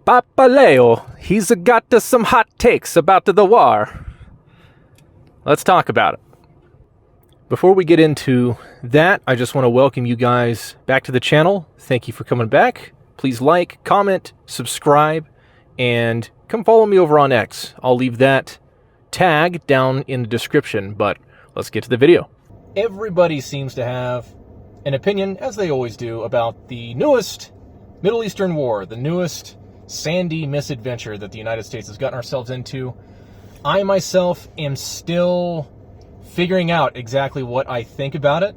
Papa Leo, he's got some hot takes about the war. Let's talk about it. Before we get into that, I just want to welcome you guys back to the channel. Thank you for coming back. Please like, comment, subscribe, and come follow me over on X. I'll leave that tag down in the description, but let's get to the video. Everybody seems to have an opinion, as they always do, about the newest Middle Eastern war, the newest sandy misadventure that the United States has gotten ourselves into. I myself am still figuring out exactly what I think about it.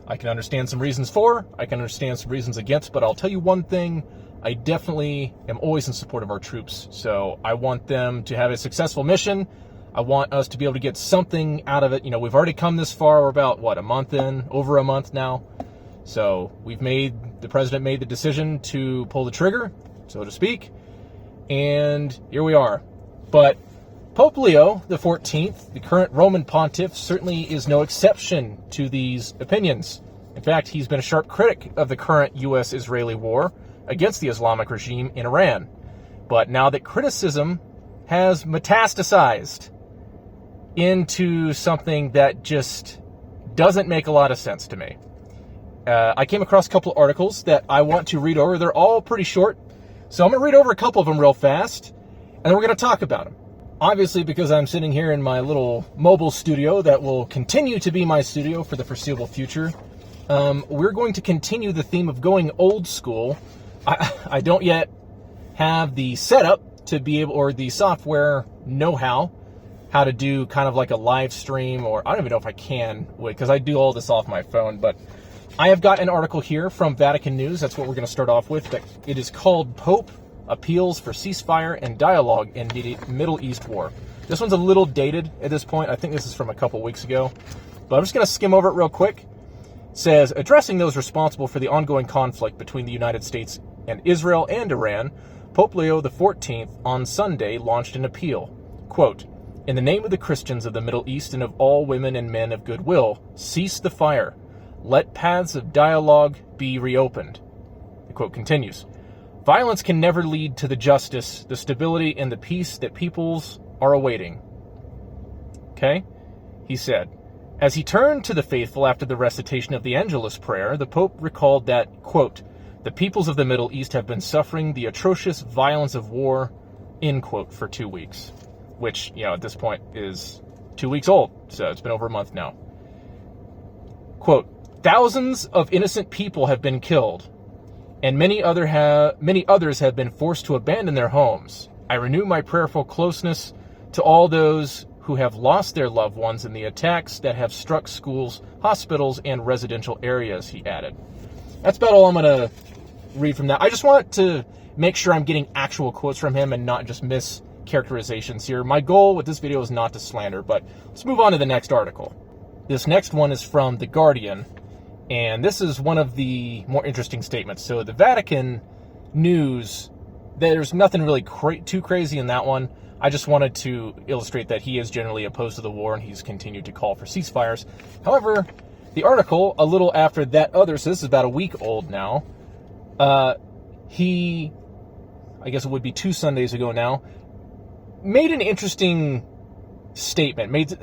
I can understand some reasons for, I can understand some reasons against, but I'll tell you one thing, I definitely am always in support of our troops. So I want them to have a successful mission. I want us to be able to get something out of it. You know, we've already come this far. We're about, what, a month in? Over a month now. So the president made the decision to pull the trigger, so to speak, and here we are. But Pope Leo the 14th, the current Roman pontiff, certainly is no exception to these opinions. In fact, he's been a sharp critic of the current U.S.-Israeli war against the Islamic regime in Iran. But now that criticism has metastasized into something that just doesn't make a lot of sense to me. I came across a couple of articles that I want to read over. They're all pretty short, so I'm going to read over a couple of them real fast, and then we're going to talk about them. Obviously, because I'm sitting here in my little mobile studio that will continue to be my studio for the foreseeable future, we're going to continue the theme of going old school. I don't yet have the setup to be able, or the software know-how, how to do kind of like a live stream, or I don't even know if I can, because I do all this off my phone, but I have got an article here from Vatican News. That's what we're going to start off with. It is called Pope Appeals for Ceasefire and Dialogue in Middle East War. This one's a little dated at this point. I think this is from a couple weeks ago. But I'm just going to skim over it real quick. It says, addressing those responsible for the ongoing conflict between the United States and Israel and Iran, Pope Leo XIV on Sunday launched an appeal. Quote, in the name of the Christians of the Middle East and of all women and men of goodwill, cease the fire. Let paths of dialogue be reopened. The quote continues, violence can never lead to the justice, the stability, and the peace that peoples are awaiting. Okay? He said, as he turned to the faithful after the recitation of the Angelus prayer, the Pope recalled that, quote, the peoples of the Middle East have been suffering the atrocious violence of war, end quote, for 2 weeks. Which, you know, at this point is 2 weeks old, so it's been over a month now. Quote, thousands of innocent people have been killed, and many others have been forced to abandon their homes. I renew my prayerful closeness to all those who have lost their loved ones in the attacks that have struck schools, hospitals, and residential areas, he added. That's about all I'm going to read from that. I just want to make sure I'm getting actual quotes from him and not just mischaracterizations here. My goal with this video is not to slander, but let's move on to the next article. This next one is from The Guardian, and this is one of the more interesting statements. So the Vatican News, there's nothing really too crazy in that one. I just wanted to illustrate that he is generally opposed to the war, and he's continued to call for ceasefires. However, the article, a little after that other, so this is about a week old now, he, I guess it would be 2 Sundays ago now, made an interesting statement,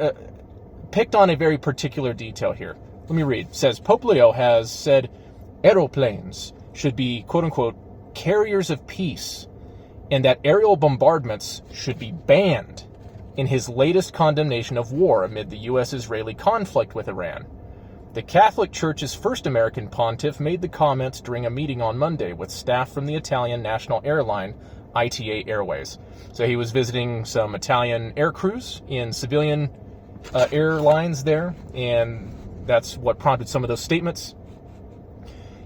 picked on a very particular detail here. Let me read. It says, Pope Leo has said aeroplanes should be, quote-unquote, carriers of peace, and that aerial bombardments should be banned in his latest condemnation of war amid the U.S.-Israeli conflict with Iran. The Catholic Church's first American pontiff made the comments during a meeting on Monday with staff from the Italian national airline, ITA Airways. So he was visiting some Italian air crews in civilian airlines there, and that's what prompted some of those statements.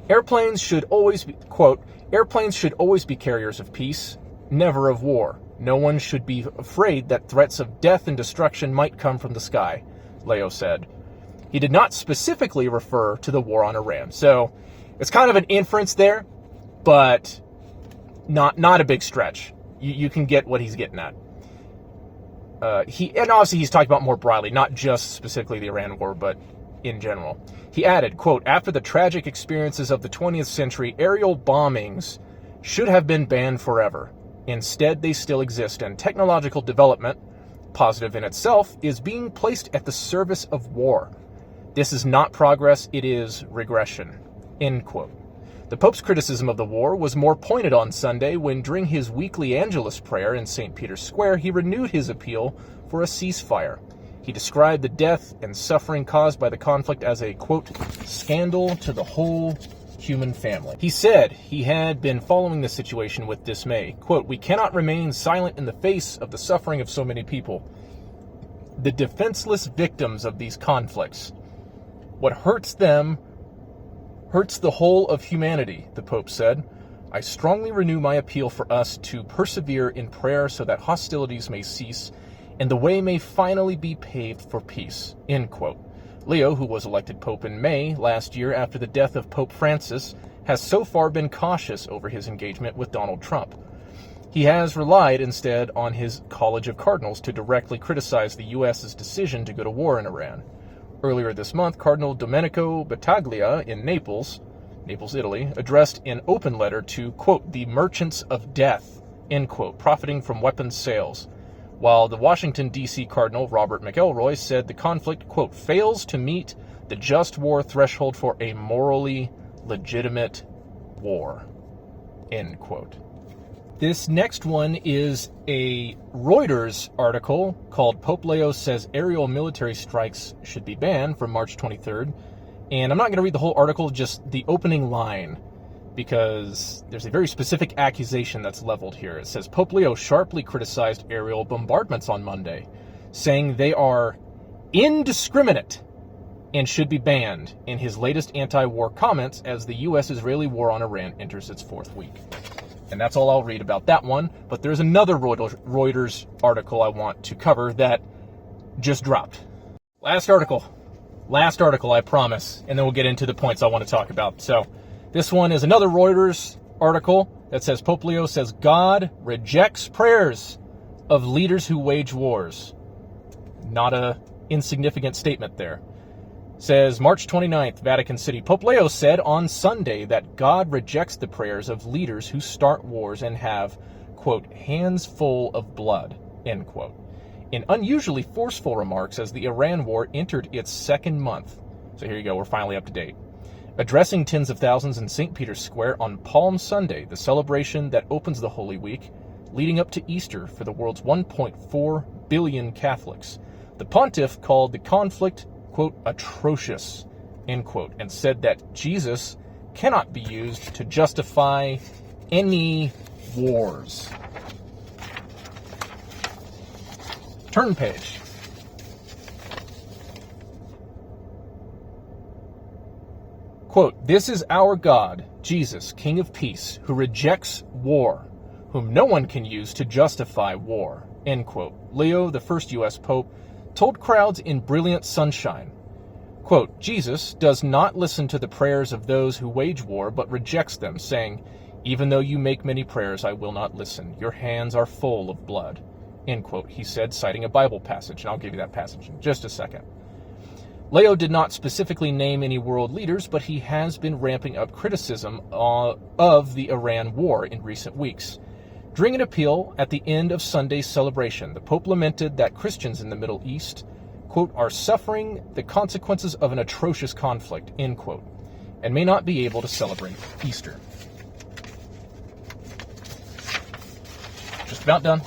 Airplanes should always be, quote, airplanes should always be carriers of peace, never of war. No one should be afraid that threats of death and destruction might come from the sky, Leo said. He did not specifically refer to the war on Iran. So it's kind of an inference there, but not a big stretch. You can get what he's getting at. And obviously he's talking about more broadly, not just specifically the Iran war, but in general. He added, quote, after the tragic experiences of the 20th century, aerial bombings should have been banned forever. Instead, they still exist, and technological development, positive in itself, is being placed at the service of war. This is not progress, it is regression." End quote. The Pope's criticism of the war was more pointed on Sunday when, during his weekly Angelus prayer in St. Peter's Square, he renewed his appeal for a ceasefire. He described the death and suffering caused by the conflict as a, quote, "scandal to the whole human family." He said he had been following the situation with dismay. Quote, "We cannot remain silent in the face of the suffering of so many people, the defenseless victims of these conflicts. What hurts them hurts the whole of humanity," the Pope said. "I strongly renew my appeal for us to persevere in prayer so that hostilities may cease and the way may finally be paved for peace." End quote. Leo, who was elected Pope in May last year after the death of Pope Francis, has so far been cautious over his engagement with Donald Trump. He has relied instead on his College of Cardinals to directly criticize the U.S.'s decision to go to war in Iran. Earlier this month, Cardinal Domenico Battaglia in Naples, Italy, addressed an open letter to, quote, "the merchants of death," end quote, profiting from weapons sales, while the Washington, D.C. Cardinal Robert McElroy said the conflict, quote, "fails to meet the just war threshold for a morally legitimate war," end quote. This next one is a Reuters article called "Pope Leo Says Aerial Military Strikes Should Be Banned" from March 23rd. And I'm not going to read the whole article, just the opening line, because there's a very specific accusation that's leveled here. It says, "Pope Leo sharply criticized aerial bombardments on Monday, saying they are indiscriminate and should be banned in his latest anti-war comments as the U.S.-Israeli war on Iran enters its fourth week." And that's all I'll read about that one. But there's another Reuters article I want to cover that just dropped. Last article, I promise. And then we'll get into the points I want to talk about. So this one is another Reuters article that says Pope Leo says God rejects prayers of leaders who wage wars. Not a insignificant statement there. Says March 29th, Vatican City. Pope Leo said on Sunday that God rejects the prayers of leaders who start wars and have, quote, "hands full of blood," end quote, in unusually forceful remarks as the Iran war entered its second month. So here you go, we're finally up to date. Addressing tens of thousands in St. Peter's Square on Palm Sunday, the celebration that opens the Holy Week, leading up to Easter for the world's 1.4 billion Catholics, the pontiff called the conflict, quote, "atrocious," end quote, and said that Jesus cannot be used to justify any wars. Turn page. Quote, "This is our God, Jesus, King of Peace, who rejects war, whom no one can use to justify war," end quote. Leo, the first U.S. Pope, told crowds in brilliant sunshine, quote, "Jesus does not listen to the prayers of those who wage war, but rejects them, saying, 'Even though you make many prayers, I will not listen. Your hands are full of blood,'" end quote, he said, citing a Bible passage, and I'll give you that passage in just a second. Leo did not specifically name any world leaders, but he has been ramping up criticism of the Iran war in recent weeks. During an appeal at the end of Sunday's celebration, the Pope lamented that Christians in the Middle East, quote, "are suffering the consequences of an atrocious conflict," end quote, and may not be able to celebrate Easter. Just about done.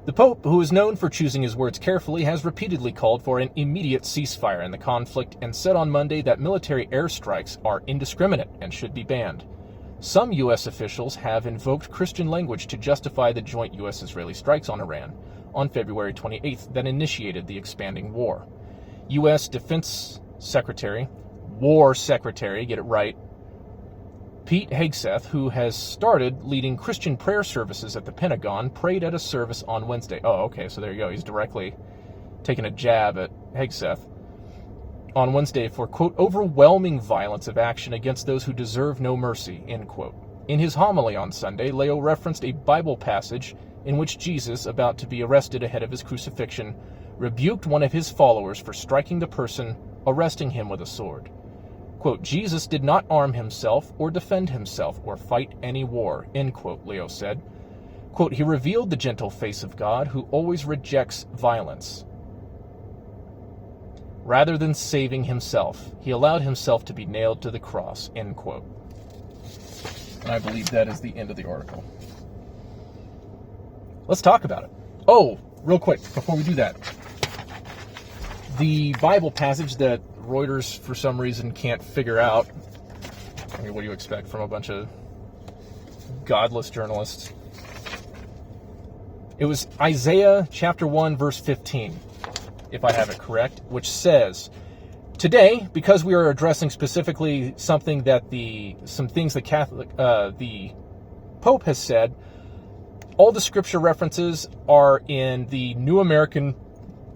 The Pope, who is known for choosing his words carefully, has repeatedly called for an immediate ceasefire in the conflict and said on Monday that military airstrikes are indiscriminate and should be banned. Some U.S. officials have invoked Christian language to justify the joint U.S.-Israeli strikes on Iran on February 28th that initiated the expanding war. U.S. Defense Secretary, War Secretary, get it right, Pete Hegseth, who has started leading Christian prayer services at the Pentagon, prayed at a service on Wednesday. Oh, okay, so there you go. He's directly taking a jab at Hegseth on Wednesday for, quote, "overwhelming violence of action against those who deserve no mercy," end quote. In his homily on Sunday, Leo referenced a Bible passage in which Jesus, about to be arrested ahead of his crucifixion, rebuked one of his followers for striking the person arresting him with a sword. Quote, Jesus did not arm himself or defend himself or fight any war, end quote, Leo said. Quote, he revealed the gentle face of God who always rejects violence. Rather than saving himself, he allowed himself to be nailed to the cross, end quote. And I believe that is the end of the article. Let's talk about it. Oh, real quick, before we do that. The Bible passage that Reuters, for some reason, can't figure out. I mean, what do you expect from a bunch of godless journalists? It was Isaiah chapter 1, verse 15, if I have it correct, which says, today, because we are addressing specifically something that some things the Pope has said, all the scripture references are in the New American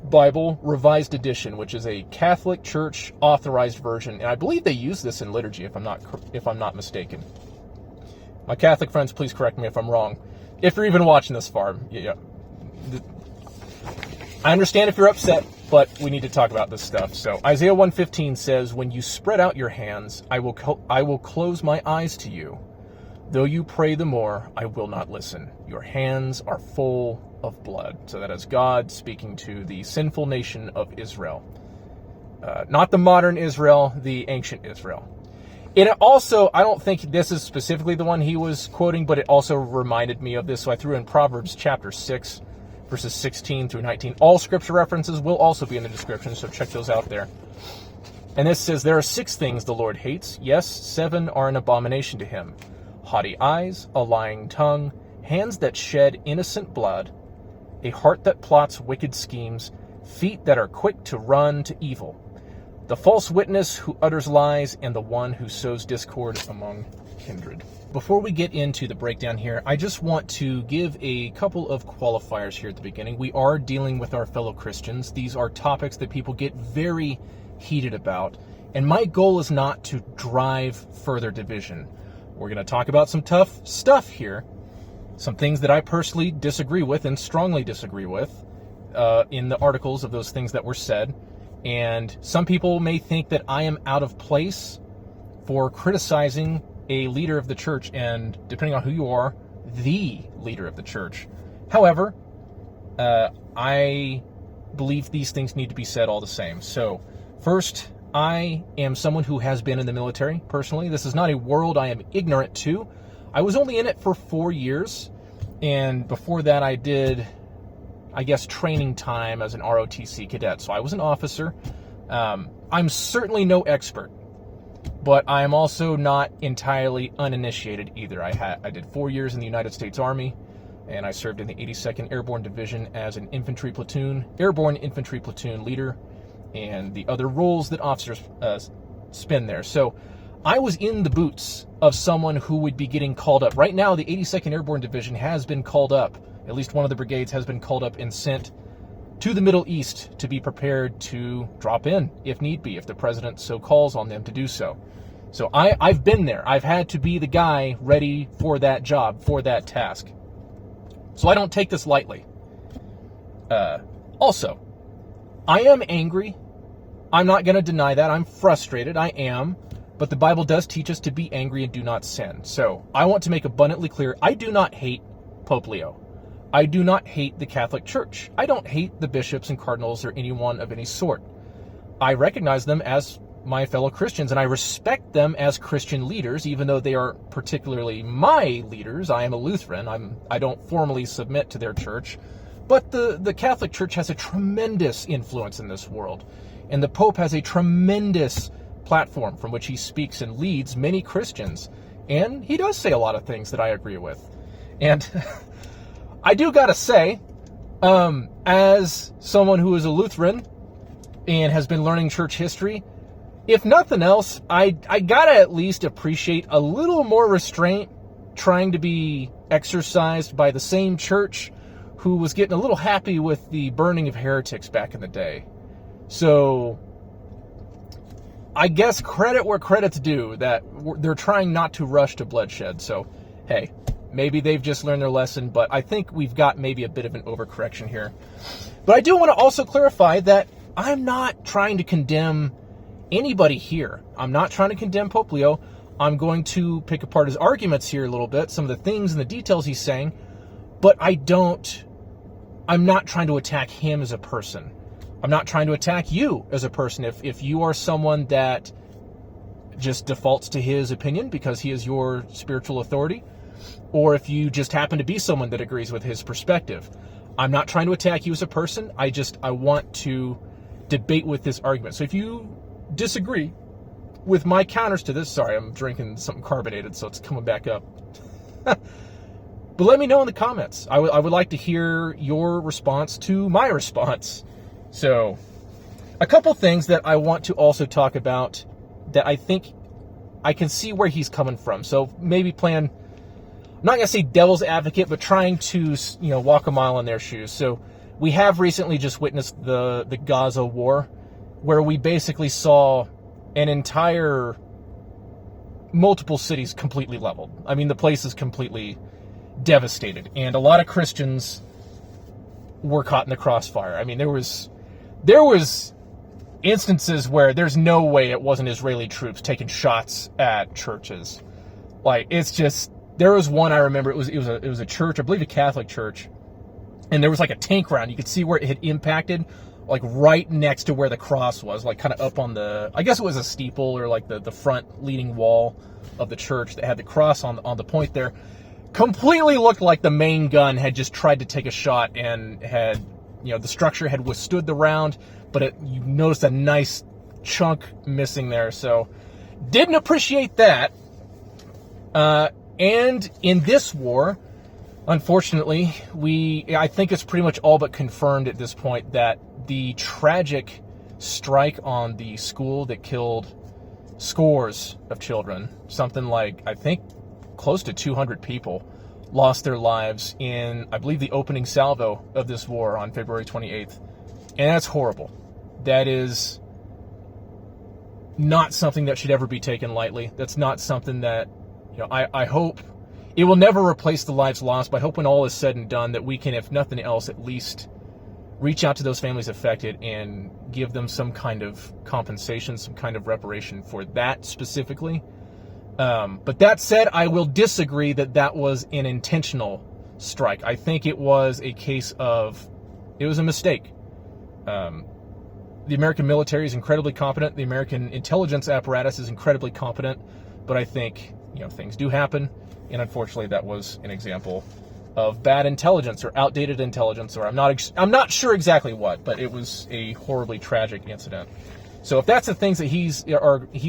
Bible Revised Edition, which is a Catholic Church authorized version, and I believe they use this in liturgy, if I'm not mistaken. My Catholic friends, please correct me if I'm wrong. If you're even watching this far, yeah. I understand if you're upset, but we need to talk about this stuff. So Isaiah 1:15 says, "When you spread out your hands, I will close my eyes to you. Though you pray the more, I will not listen. Your hands are full of blood." So that is God speaking to the sinful nation of Israel. Not the modern Israel, the ancient Israel. And it also, I don't think this is specifically the one he was quoting, but it also reminded me of this. So I threw in Proverbs chapter 6, verses 16 through 19. All scripture references will also be in the description, so check those out there. And this says, there are 6 things the Lord hates. Yes, 7 are an abomination to him. Haughty eyes, a lying tongue, hands that shed innocent blood, a heart that plots wicked schemes, feet that are quick to run to evil, the false witness who utters lies, and the one who sows discord among kindred. Before we get into the breakdown here, I just want to give a couple of qualifiers here at the beginning. We are dealing with our fellow Christians. These are topics that people get very heated about, and my goal is not to drive further division. We're going to talk about some tough stuff here, some things that I personally disagree with and strongly disagree with in the articles of those things that were said. And some people may think that I am out of place for criticizing a leader of the church, and depending on who you are, the leader of the church. However, I believe these things need to be said all the same. So, first, I am someone who has been in the military, personally. This is not a world I am ignorant to. I was only in it for 4 years, and before that I did, I guess, training time as an ROTC cadet. So I was an officer. I'm certainly no expert, but I am also not entirely uninitiated either. I did 4 years in the United States Army, and I served in the 82nd Airborne Division as an airborne infantry platoon leader, and the other roles that officers spend there. So I was in the boots of someone who would be getting called up. Right now, the 82nd Airborne Division has been called up. At least one of the brigades has been called up and sent to the Middle East to be prepared to drop in, if need be, if the president so calls on them to do so. So I've been there. I've had to be the guy ready for that job, for that task. So I don't take this lightly. Also, I am angry. I'm not going to deny that. I'm frustrated. I am. But the Bible does teach us to be angry and do not sin. So I want to make abundantly clear, I do not hate Pope Leo. I do not hate the Catholic Church. I don't hate the bishops and cardinals or anyone of any sort. I recognize them as my fellow Christians, and I respect them as Christian leaders, even though they are particularly my leaders. I am a Lutheran. I don't formally submit to their church. But the Catholic Church has a tremendous influence in this world. And the Pope has a tremendous platform from which he speaks and leads many Christians. And he does say a lot of things that I agree with. And I do gotta say, as someone who is a Lutheran and has been learning church history, if nothing else, I gotta at least appreciate a little more restraint trying to be exercised by the same church who was getting a little happy with the burning of heretics back in the day. So I guess credit where credit's due, that they're trying not to rush to bloodshed. So, hey, maybe they've just learned their lesson, but I think we've got maybe a bit of an overcorrection here. But I do want to also clarify that I'm not trying to condemn anybody here. I'm not trying to condemn Pope Leo. I'm going to pick apart his arguments here a little bit, some of the things and the details he's saying, but I'm not trying to attack him as a person. I'm not trying to attack you as a person. If you are someone that just defaults to his opinion because he is your spiritual authority, or if you just happen to be someone that agrees with his perspective, I'm not trying to attack you as a person. I want to debate with this argument. So if you disagree with my counters to this, sorry, I'm drinking something carbonated, so it's coming back up. But let me know in the comments. I would like to hear your response to my response. So, a couple things that I want to also talk about that I think I can see where he's coming from. So maybe I'm not going to say devil's advocate, but trying to, walk a mile in their shoes. So we have recently just witnessed the Gaza war, where we basically saw an entire, multiple cities completely leveled. I mean, the place is completely devastated, and a lot of Christians were caught in the crossfire. I mean, there was instances where there's no way it wasn't Israeli troops taking shots at churches. Like, it's just, there was one I remember, it was a church, I believe a Catholic church, and there was like a tank round. You could see where it had impacted, like right next to where the cross was, like kind of up on I guess it was a steeple, or like the front leading wall of the church that had the cross on the point there. Completely looked like the main gun had just tried to take a shot and had, the structure had withstood the round, but you noticed a nice chunk missing there. So didn't appreciate that. And in this war, unfortunately, I think it's pretty much all but confirmed at this point that the tragic strike on the school that killed scores of children, something like, I think, close to 200 people, lost their lives in, I believe, the opening salvo of this war on February 28th. And that's horrible. That is not something that should ever be taken lightly. That's not something that, I hope it will never replace the lives lost, but I hope when all is said and done that we can, if nothing else, at least reach out to those families affected and give them some kind of compensation, some kind of reparation for that specifically. But that said, I will disagree that was an intentional strike. I think it was a case of, it was a mistake. The American military is incredibly competent. The American intelligence apparatus is incredibly competent. But I think, things do happen. And unfortunately, that was an example of bad intelligence or outdated intelligence, or I'm not sure exactly what, but it was a horribly tragic incident. So if that's the things that he's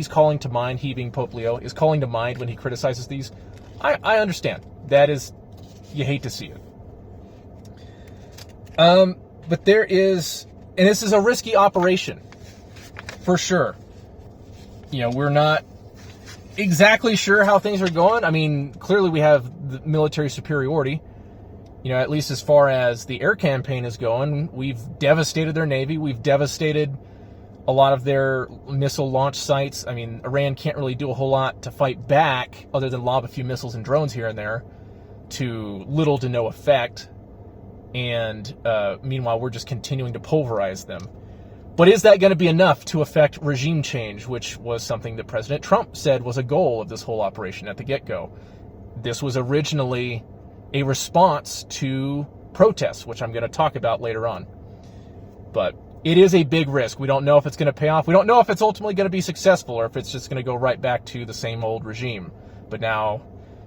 calling to mind, he being Pope Leo, is calling to mind when he criticizes these, I understand. That is, you hate to see it. But there is, and this is a risky operation, for sure. We're not exactly sure how things are going. I mean, clearly we have the military superiority, at least as far as the air campaign is going. We've devastated their Navy. We've devastated a lot of their missile launch sites. I mean, Iran can't really do a whole lot to fight back other than lob a few missiles and drones here and there to little to no effect. And meanwhile, we're just continuing to pulverize them. But is that going to be enough to affect regime change, which was something that President Trump said was a goal of this whole operation at the get-go? This was originally a response to protests, which I'm going to talk about later on. But it is a big risk. We don't know if it's going to pay off. We don't know if it's ultimately going to be successful, or if it's just going to go right back to the same old regime. But now,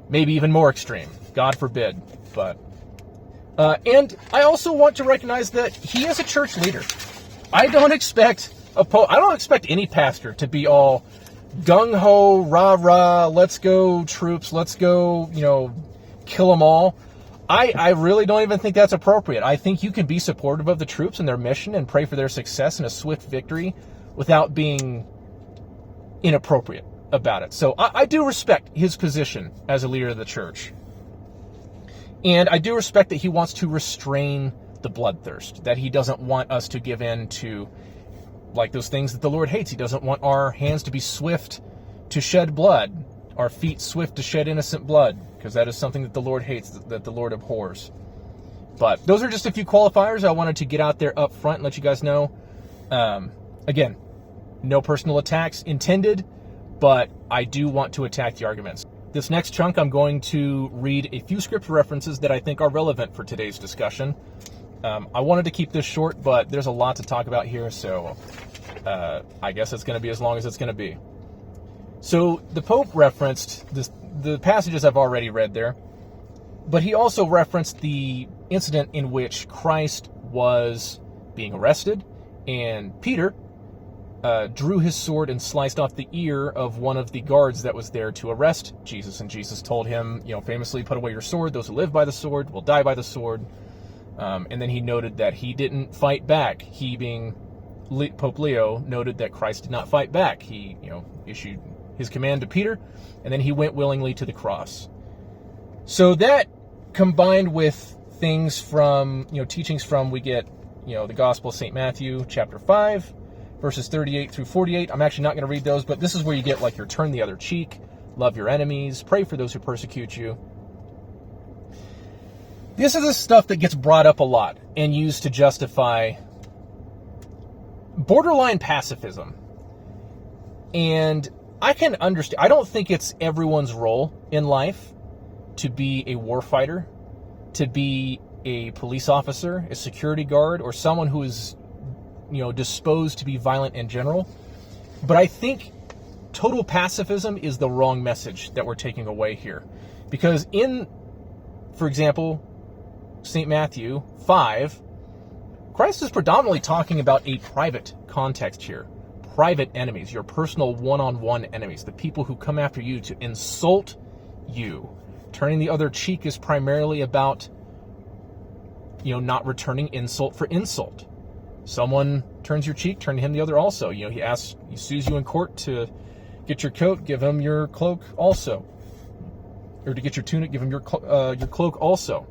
maybe even more extreme. God forbid. But and I also want to recognize that he is a church leader. I don't expect any pastor to be all gung-ho, rah-rah, let's go troops, let's go, kill them all. I really don't even think that's appropriate. I think you can be supportive of the troops and their mission and pray for their success and a swift victory without being inappropriate about it. So I do respect his position as a leader of the church. And I do respect that he wants to restrain the bloodthirst, that he doesn't want us to give in to, like, those things that the Lord hates. He doesn't want our hands to be swift to shed blood, our feet swift to shed innocent blood, because that is something that the Lord hates, that the Lord abhors. But those are just a few qualifiers I wanted to get out there up front and let you guys know. Again, No personal attacks intended, but I do want to attack the arguments. This next chunk, I'm going to read a few scripture references that I think are relevant for today's discussion. I wanted to keep this short, but there's a lot to talk about here, so I guess it's going to be as long as it's going to be. So the Pope referenced the passages I've already read there, but he also referenced the incident in which Christ was being arrested, and Peter drew his sword and sliced off the ear of one of the guards that was there to arrest Jesus. And Jesus told him, famously, put away your sword. Those who live by the sword will die by the sword. And then he noted that he didn't fight back. He, being Pope Leo, noted that Christ did not fight back. He, issued his command to Peter, and then he went willingly to the cross. So that, combined with things from, teachings from, we get, the Gospel of St. Matthew, chapter 5, verses 38 through 48. I'm actually not going to read those, but this is where you get your turn the other cheek, love your enemies, pray for those who persecute you. This is the stuff that gets brought up a lot and used to justify borderline pacifism. And I can understand, I don't think it's everyone's role in life to be a warfighter, to be a police officer, a security guard, or someone who is disposed to be violent in general. But I think total pacifism is the wrong message that we're taking away here. Because for example, St. Matthew 5, Christ is predominantly talking about a private context here. Private enemies, your personal one-on-one enemies, the people who come after you to insult you. Turning the other cheek is primarily about, not returning insult for insult. Someone turns your cheek, turn him the other also. He sues you in court to get your coat, give him your cloak also. Or to get your tunic, give him your cloak also.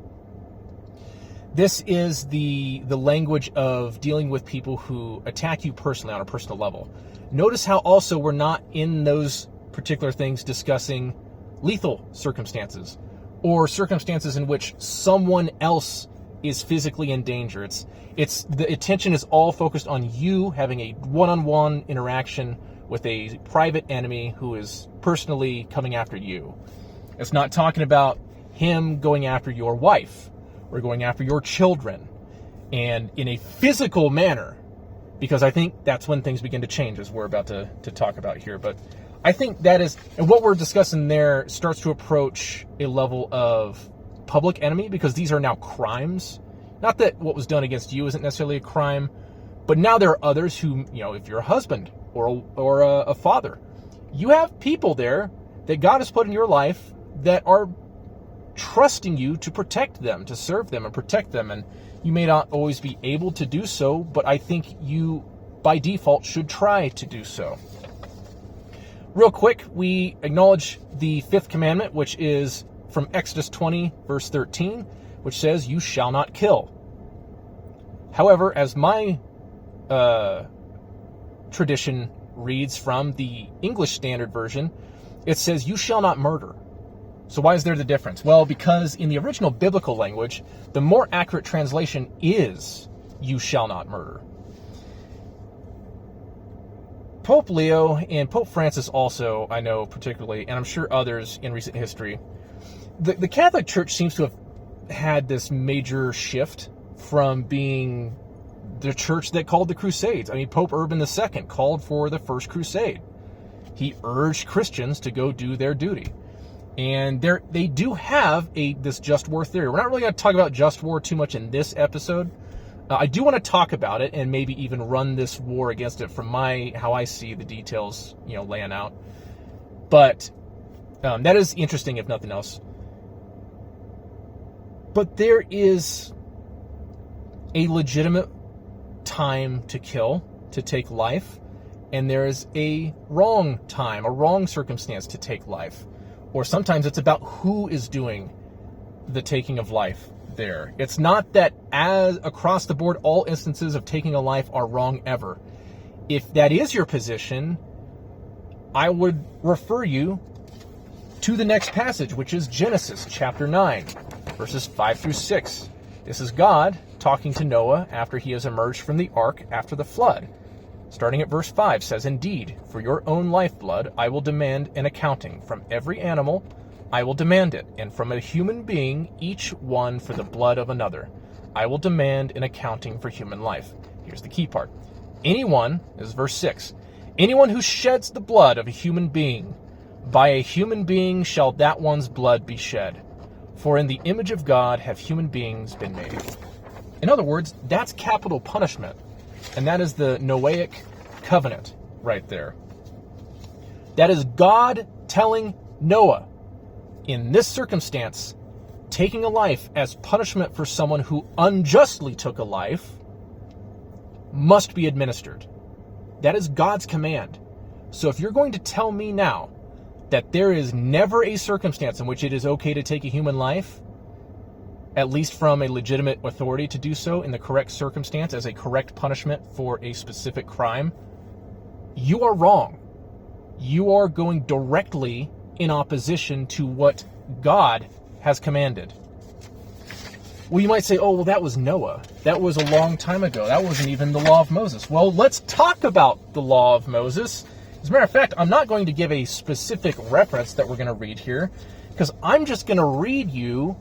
This is the language of dealing with people who attack you personally on a personal level. Notice how also we're not in those particular things discussing lethal circumstances or circumstances in which someone else is physically in danger. It's the attention is all focused on you having a one-on-one interaction with a private enemy who is personally coming after you. It's not talking about him going after your wife or going after your children and in a physical manner, because I think that's when things begin to change, as we're about to talk about here. But I think that is, and what we're discussing there starts to approach a level of public enemy, because these are now crimes. Not that what was done against you isn't necessarily a crime, but now there are others who, if you're a husband or a father, you have people there that God has put in your life that are trusting you to protect them, to serve them and protect them. And you may not always be able to do so, but I think you, by default, should try to do so. Real quick, we acknowledge the fifth commandment, which is from Exodus 20, verse 13, which says, you shall not kill. However, as my tradition reads from the English Standard Version, it says, you shall not murder. So why is there the difference? Well, because in the original biblical language, the more accurate translation is, you shall not murder. Pope Leo and Pope Francis also, I know particularly, and I'm sure others in recent history, the Catholic Church seems to have had this major shift from being the church that called the Crusades. I mean, Pope Urban II called for the First Crusade. He urged Christians to go do their duty. And they do have this just war theory. We're not really going to talk about just war too much in this episode. I do want to talk about it and maybe even run this war against it from how I see the details, laying out. But that is interesting, if nothing else. But there is a legitimate time to kill, to take life, and there is a wrong time, a wrong circumstance to take life. Or sometimes it's about who is doing the taking of life there. It's not that as across the board, all instances of taking a life are wrong ever. If that is your position, I would refer you to the next passage, which is Genesis chapter 9, verses 5 through 6. This is God talking to Noah after he has emerged from the ark after the flood. starting at verse 5, says, "Indeed, for your own lifeblood I will demand an accounting. From every animal I will demand it, and from a human being, each one for the blood of another. I will demand an accounting for human life." Here's the key part. Anyone, this is verse 6, "Anyone who sheds the blood of a human being, by a human being shall that one's blood be shed. For in the image of God have human beings been made." In other words, that's capital punishment. And that is the Noahic covenant right there. That is God telling Noah, in this circumstance, taking a life as punishment for someone who unjustly took a life must be administered. That is God's command. So if you're going to tell me now that there is never a circumstance in which it is okay to take a human life, at least from a legitimate authority to do so in the correct circumstance as a correct punishment for a specific crime, you are wrong. You are going directly in opposition to what God has commanded. Well, you might say, oh, well, that was Noah. That was a long time ago. That wasn't even the law of Moses. Well, let's talk about the law of Moses. As a matter of fact, I'm not going to give a specific reference that we're going to read here, because I'm just going to read you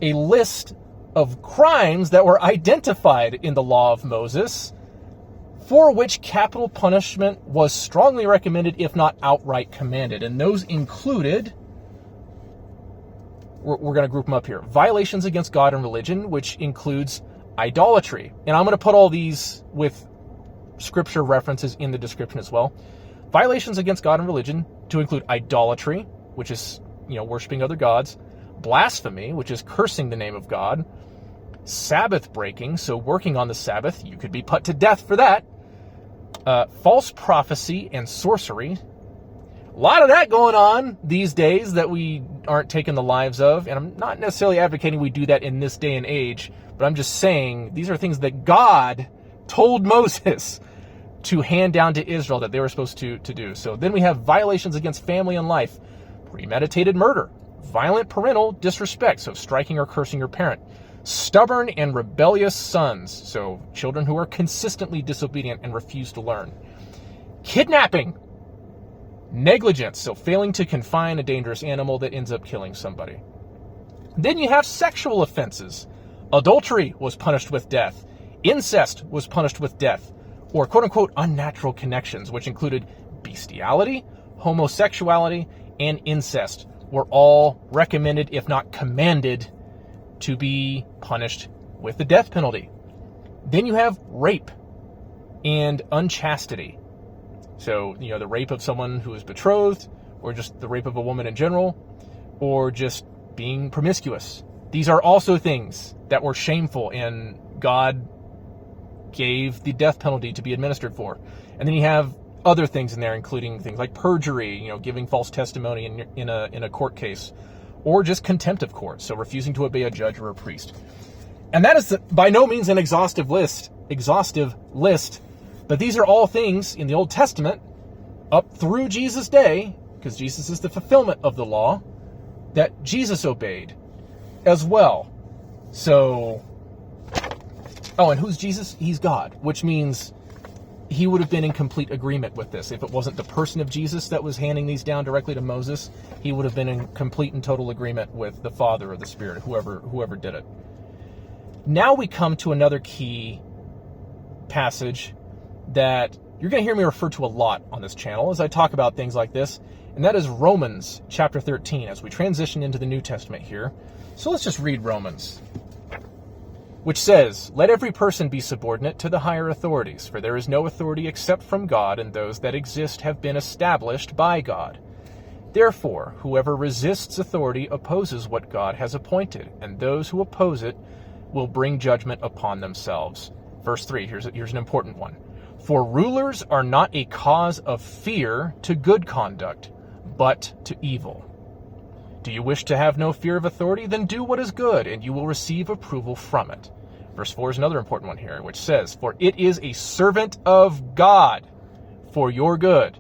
a list of crimes that were identified in the law of Moses for which capital punishment was strongly recommended, if not outright commanded. And those included, we're going to group them up here, violations against God and religion, which includes idolatry. And I'm going to put all these with scripture references in the description as well. Violations against God and religion to include idolatry, which is, worshiping other gods, blasphemy, which is cursing the name of God, Sabbath breaking, so working on the Sabbath, you could be put to death for that, false prophecy and sorcery. A lot of that going on these days that we aren't taking the lives of, and I'm not necessarily advocating we do that in this day and age, but I'm just saying these are things that God told Moses to hand down to Israel that they were supposed to do. So then we have violations against family and life, premeditated murder, violent parental disrespect, so striking or cursing your parent, stubborn and rebellious sons, so children who are consistently disobedient and refuse to learn, kidnapping, negligence, so failing to confine a dangerous animal that ends up killing somebody. Then you have sexual offenses. Adultery was punished with death. Incest was punished with death, or quote-unquote unnatural connections, which included bestiality, homosexuality, and incest, were all recommended, if not commanded, to be punished with the death penalty. Then you have rape and unchastity. So, the rape of someone who is betrothed, or just the rape of a woman in general, or just being promiscuous. These are also things that were shameful, and God gave the death penalty to be administered for. And then you have other things in there, including things like perjury, giving false testimony in a court case, or just contempt of court, so refusing to obey a judge or a priest. And that is by no means an exhaustive list, but these are all things in the Old Testament up through Jesus' day, because Jesus is the fulfillment of the law, that Jesus obeyed as well. So, and who's Jesus? He's God, which means he would have been in complete agreement with this. If it wasn't the person of Jesus that was handing these down directly to Moses, he would have been in complete and total agreement with the Father or the Spirit, whoever did it. Now we come to another key passage that you're going to hear me refer to a lot on this channel as I talk about things like this, and that is Romans chapter 13, as we transition into the New Testament here. So let's just read Romans, which says, "Let every person be subordinate to the higher authorities, for there is no authority except from God, and those that exist have been established by God. Therefore, whoever resists authority opposes what God has appointed, and those who oppose it will bring judgment upon themselves." Verse 3, here's an important one. "For rulers are not a cause of fear to good conduct, but to evil. Do you wish to have no fear of authority? Then do what is good, and you will receive approval from it." Verse 4 is another important one here, which says, "For it is a servant of God for your good.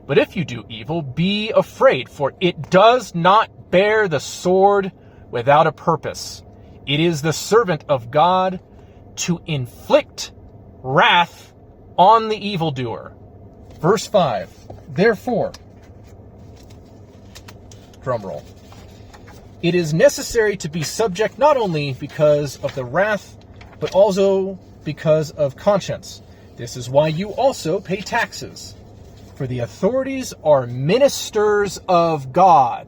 But if you do evil, be afraid, for it does not bear the sword without a purpose. It is the servant of God to inflict wrath on the evildoer. Verse 5, therefore, drumroll, it is necessary to be subject not only because of the wrath, but also because of conscience. This is why you also pay taxes. For the authorities are ministers of God,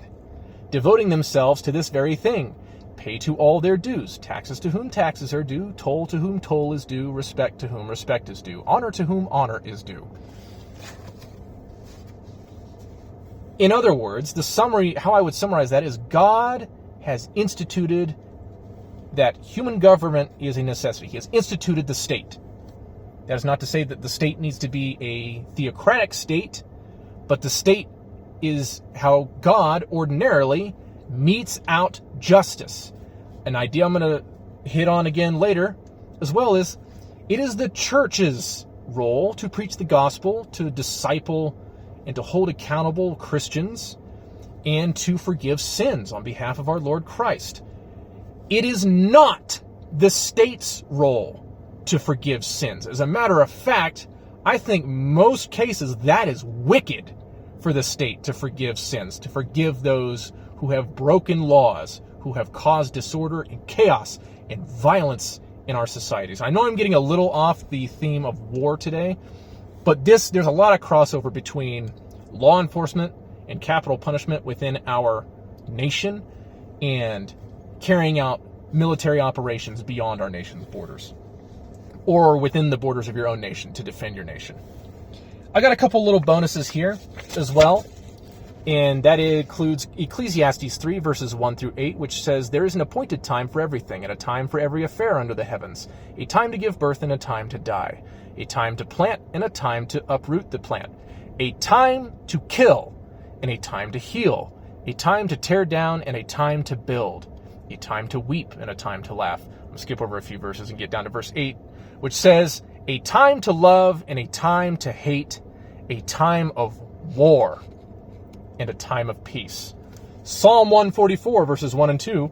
devoting themselves to this very thing. Pay to all their dues, taxes to whom taxes are due, toll to whom toll is due, respect to whom respect is due, honor to whom honor is due. In other words, the summary, how I would summarize that is God has instituted that human government is a necessity. He has instituted the state. That is not to say that the state needs to be a theocratic state, but the state is how God ordinarily metes out justice. An idea I'm going to hit on again later, as well as it is the church's role to preach the gospel, to disciple and to hold accountable Christians, and to forgive sins on behalf of our Lord Christ. It is not the state's role to forgive sins. As a matter of fact, I think most cases that is wicked for the state to forgive sins, to forgive those who have broken laws, who have caused disorder and chaos and violence in our societies. I know I'm getting a little off the theme of war today, but there's a lot of crossover between law enforcement and capital punishment within our nation and carrying out military operations beyond our nation's borders, or within the borders of your own nation to defend your nation. I got a couple little bonuses here as well, and that includes Ecclesiastes 3 verses 1 through 8, which says, there is an appointed time for everything, and a time for every affair under the heavens, a time to give birth and a time to die, a time to plant and a time to uproot the plant, a time to kill and a time to heal, a time to tear down and a time to build, a time to weep and a time to laugh. I'm going to skip over a few verses and get down to verse 8, which says, a time to love and a time to hate, a time of war and a time of peace. Psalm 144 verses 1 and 2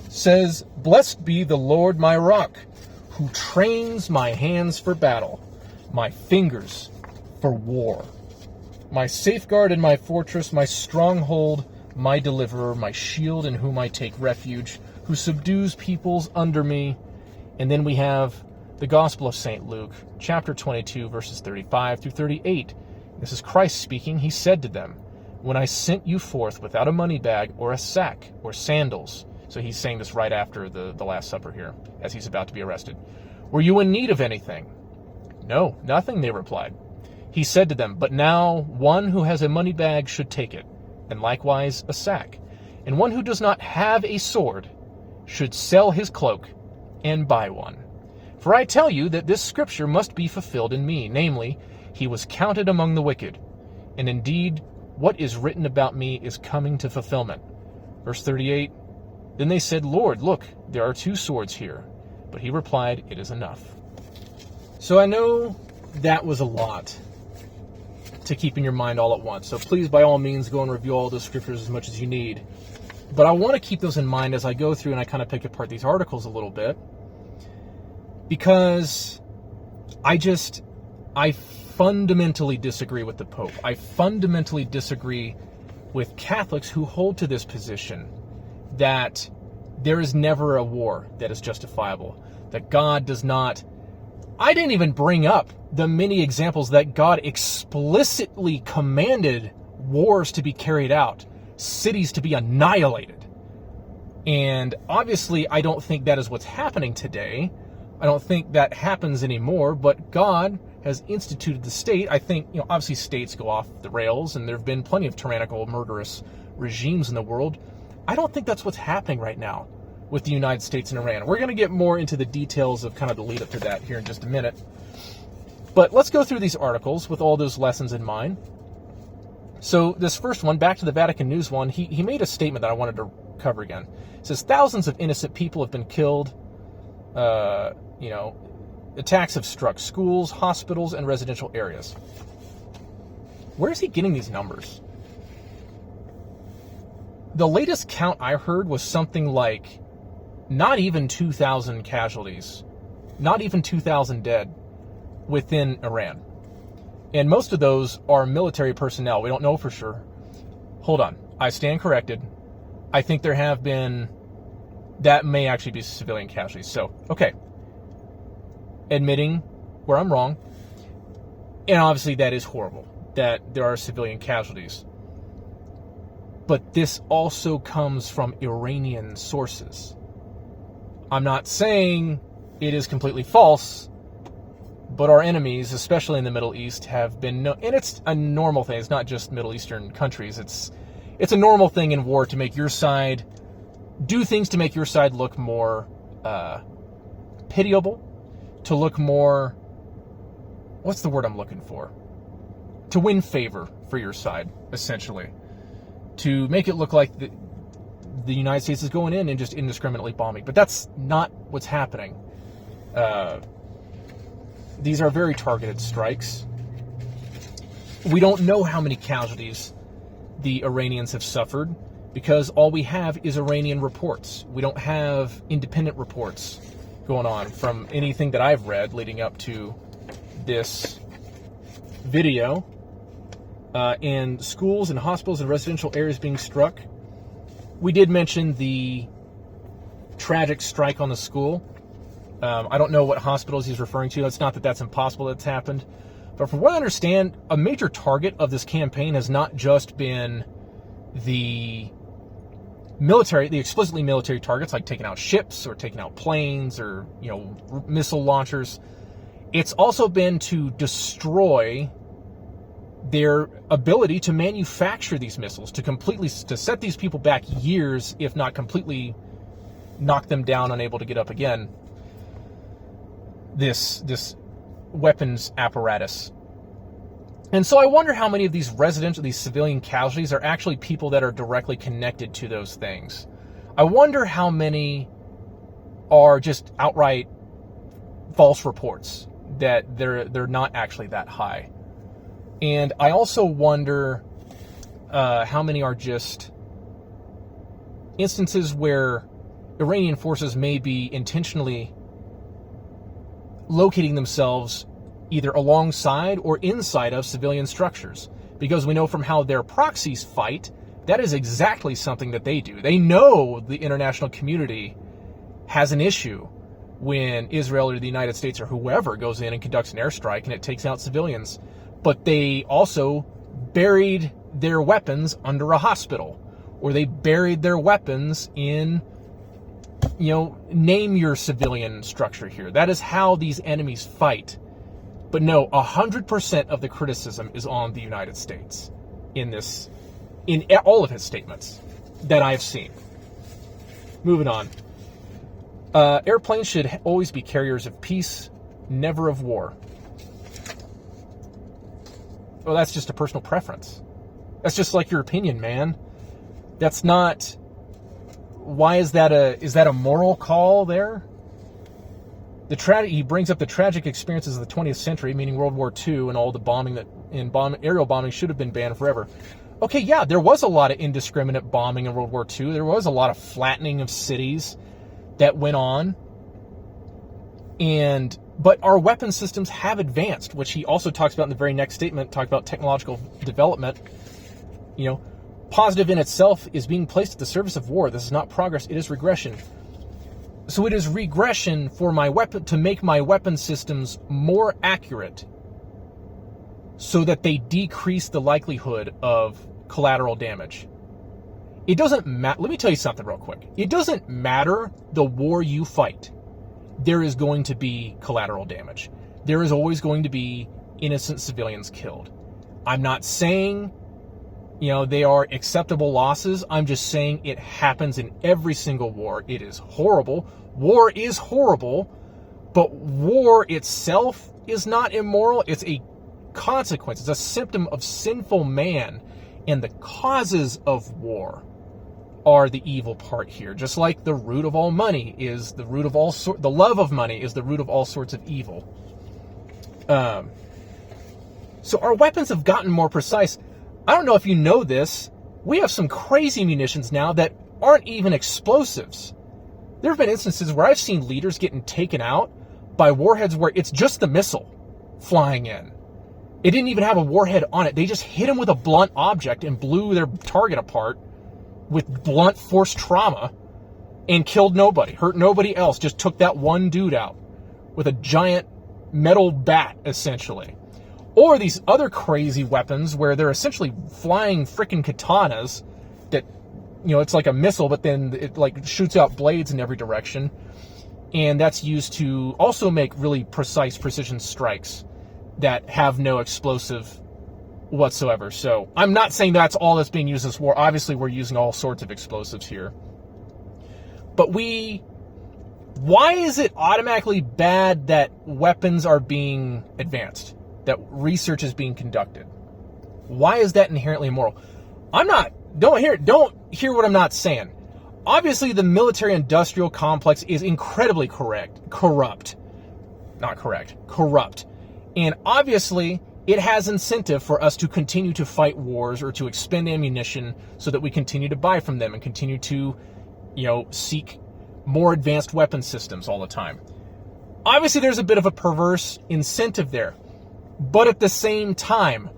says, blessed be the Lord my rock, who trains my hands for battle, my fingers for war. My safeguard and my fortress, my stronghold, my deliverer, my shield in whom I take refuge, who subdues peoples under me. And then we have the Gospel of St. Luke, chapter 22, verses 35 through 38. This is Christ speaking. He said to them, when I sent you forth without a money bag or a sack or sandals. So he's saying this right after the Last Supper here, as he's about to be arrested. Were you in need of anything? No, nothing, they replied. He said to them, but now one who has a money bag should take it, and likewise a sack. And one who does not have a sword should sell his cloak and buy one. For I tell you that this scripture must be fulfilled in me, namely, he was counted among the wicked. And indeed, what is written about me is coming to fulfillment. Verse 38, then they said, Lord, look, there are 2 swords here. But he replied, it is enough. So I know that was a lot to keep in your mind all at once. So please, by all means, go and review all those scriptures as much as you need. But I want to keep those in mind as I go through and I kind of pick apart these articles a little bit. Because I fundamentally disagree with the Pope. I fundamentally disagree with Catholics who hold to this position that there is never a war that is justifiable, that God does not. I didn't even bring up the many examples that God explicitly commanded wars to be carried out, cities to be annihilated. And obviously, I don't think that is what's happening today. I don't think that happens anymore, but God has instituted the state. I think, obviously states go off the rails, and there have been plenty of tyrannical, murderous regimes in the world. I don't think that's what's happening right now with the United States and Iran. We're going to get more into the details of kind of the lead up to that here in just a minute. But let's go through these articles with all those lessons in mind. So this first one, back to the Vatican News one, he made a statement that I wanted to cover again. It says, thousands of innocent people have been killed. Attacks have struck schools, hospitals, and residential areas. Where is he getting these numbers? The latest count I heard was something like not even 2,000 casualties, not even 2,000 dead. within Iran. And most of those are military personnel. We don't know for sure. Hold on. I stand corrected. I think there have been... That may actually be civilian casualties. So, okay. Admitting where I'm wrong. And obviously that is horrible, that there are civilian casualties. But this also comes from Iranian sources. I'm not saying it is completely false, but our enemies, especially in the Middle East, have been... and it's a normal thing. It's not just Middle Eastern countries. It's a normal thing in war to make your side... do things to make your side look more pitiable, to look more... what's the word I'm looking for? To win favor for your side, essentially. To make it look like the United States is going in and just indiscriminately bombing. But that's not what's happening. These are very targeted strikes. We don't know how many casualties the Iranians have suffered, because all we have is Iranian reports. We don't have independent reports going on from anything that I've read leading up to this video. And schools and hospitals and residential areas being struck. We did mention the tragic strike on the school. I don't know what hospitals he's referring to. It's not that that's impossible that's happened. But from what I understand, a major target of this campaign has not just been the military, the explicitly military targets, like taking out ships or taking out planes or, missile launchers. It's also been to destroy their ability to manufacture these missiles, to set these people back years, if not completely knock them down, unable to get up again. This weapons apparatus. And so I wonder how many of these these civilian casualties are actually people that are directly connected to those things. I wonder how many are just outright false reports, that they're not actually that high. And I also wonder how many are just instances where Iranian forces may be intentionally locating themselves either alongside or inside of civilian structures. Because we know from how their proxies fight, that is exactly something that they do. They know the international community has an issue when Israel or the United States or whoever goes in and conducts an airstrike and it takes out civilians. But they also buried their weapons under a hospital, or they buried their weapons in, name your civilian structure here. That is how these enemies fight. But no, 100% of the criticism is on the United States in all of his statements that I've seen. Moving on. Airplanes should always be carriers of peace, never of war. Well, that's just a personal preference. That's just like your opinion, man. That's not... Why is that a moral call there? He brings up the tragic experiences of the 20th century, meaning World War II, and all the bombing aerial bombing should have been banned forever. Okay, yeah, there was a lot of indiscriminate bombing in World War II. There was a lot of flattening of cities that went on. But our weapon systems have advanced, which he also talks about in the very next statement, talk about technological development. Positive in itself is being placed at the service of war. This is not progress, it is regression. So it is regression for my weapon to make my weapon systems more accurate so that they decrease the likelihood of collateral damage. It doesn't matter. Let me tell you something real quick. It doesn't matter the war you fight. There is going to be collateral damage. There is always going to be innocent civilians killed. I'm not saying, they are acceptable losses. I'm just saying it happens in every single war. It is horrible. War is horrible, but war itself is not immoral. It's a consequence. It's a symptom of sinful man, and the causes of war are the evil part here. Just like the root of all money is the root of all the love of money is the root of all sorts of evil. So our weapons have gotten more precise. I don't know if you know this. We have some crazy munitions now that aren't even explosives. There have been instances where I've seen leaders getting taken out by warheads where it's just the missile. flying in. It didn't even have a warhead on it. They just hit him with a blunt object and blew their target apart with blunt force trauma and killed nobody, hurt nobody else, just took that one dude out with a giant metal bat, essentially. Or these other crazy weapons where they're essentially flying freaking katanas that, it's like a missile, but then it like shoots out blades in every direction. And that's used to also make really precise precision strikes that have no explosive whatsoever. So I'm not saying that's all that's being used in this war. Obviously, we're using all sorts of explosives here. But why is it automatically bad that weapons are being advanced, that research is being conducted? Why is that inherently immoral? Don't hear what I'm not saying. Obviously, the military-industrial complex is incredibly corrupt. And obviously, it has incentive for us to continue to fight wars or to expend ammunition so that we continue to buy from them and continue to, seek more advanced weapon systems all the time. Obviously, there's a bit of a perverse incentive there. But at the same time,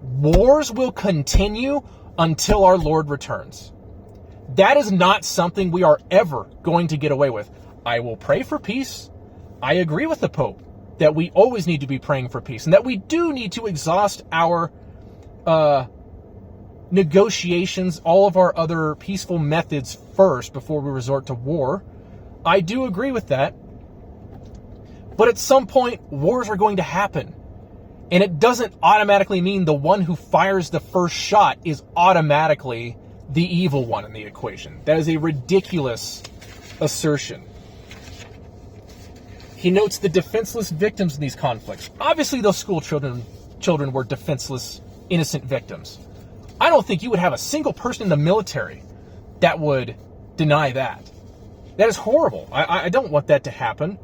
wars will continue until our Lord returns. That is not something we are ever going to get away with. I will pray for peace. I agree with the Pope that we always need to be praying for peace and that we do need to exhaust our negotiations, all of our other peaceful methods first before we resort to war. I do agree with that. But at some point, wars are going to happen. And it doesn't automatically mean the one who fires the first shot is automatically the evil one in the equation. That is a ridiculous assertion. He notes the defenseless victims in these conflicts. Obviously, those school children were defenseless, innocent victims. I don't think you would have a single person in the military that would deny that. That is horrible. I don't want that to happen.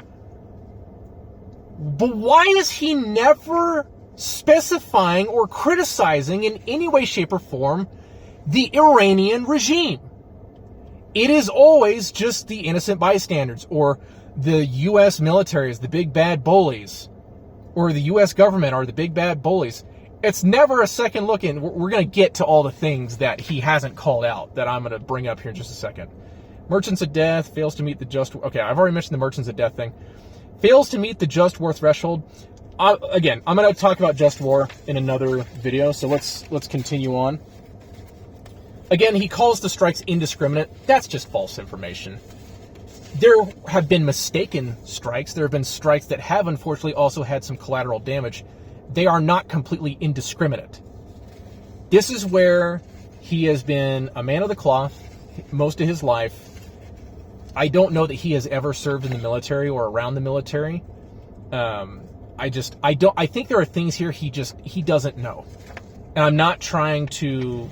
But why is he never specifying or criticizing in any way, shape, or form the Iranian regime? It is always just the innocent bystanders, or the U.S. military is the big bad bullies, or the U.S. government are the big bad bullies. It's never a second look in. We're going to get to all the things that he hasn't called out that I'm going to bring up here in just a second. Merchants of Death fails to meet the just... Okay, I've already mentioned the Merchants of Death thing. Fails to meet the just war threshold. Again, I'm going to talk about just war in another video, so let's continue on. Again, he calls the strikes indiscriminate. That's just false information. There have been mistaken strikes. There have been strikes that have unfortunately also had some collateral damage. They are not completely indiscriminate. This is where he has been a man of the cloth most of his life. I don't know that he has ever served in the military or around the military. I think there are things here he doesn't know. And I'm not trying to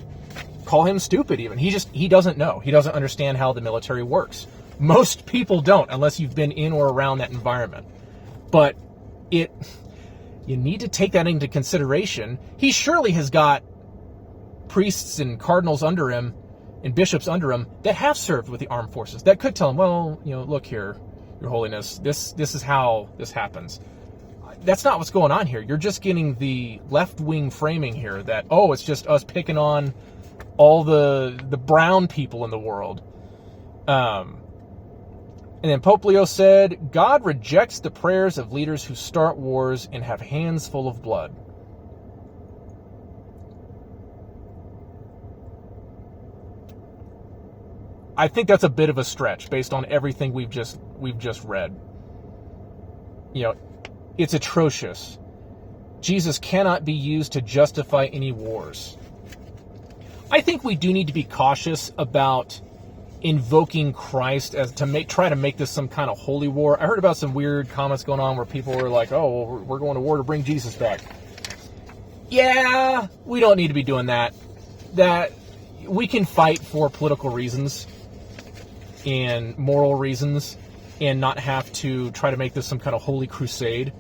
call him stupid even. He doesn't know. He doesn't understand how the military works. Most people don't, unless you've been in or around that environment. But you need to take that into consideration. He surely has got priests and cardinals under him and bishops under him that have served with the armed forces that could tell him, well, look here, Your Holiness, this is how this happens. That's not what's going on here. You're just getting the left-wing framing here that, it's just us picking on all the brown people in the world. And then Pope Leo said, God rejects the prayers of leaders who start wars and have hands full of blood. I think that's a bit of a stretch based on everything we've just read. It's atrocious. Jesus cannot be used to justify any wars. I think we do need to be cautious about invoking Christ as to try to make this some kind of holy war. I heard about some weird comments going on where people were like, we're going to war to bring Jesus back. Yeah, we don't need to be doing that. That we can fight for political reasons and moral reasons and not have to try to make this some kind of holy crusade.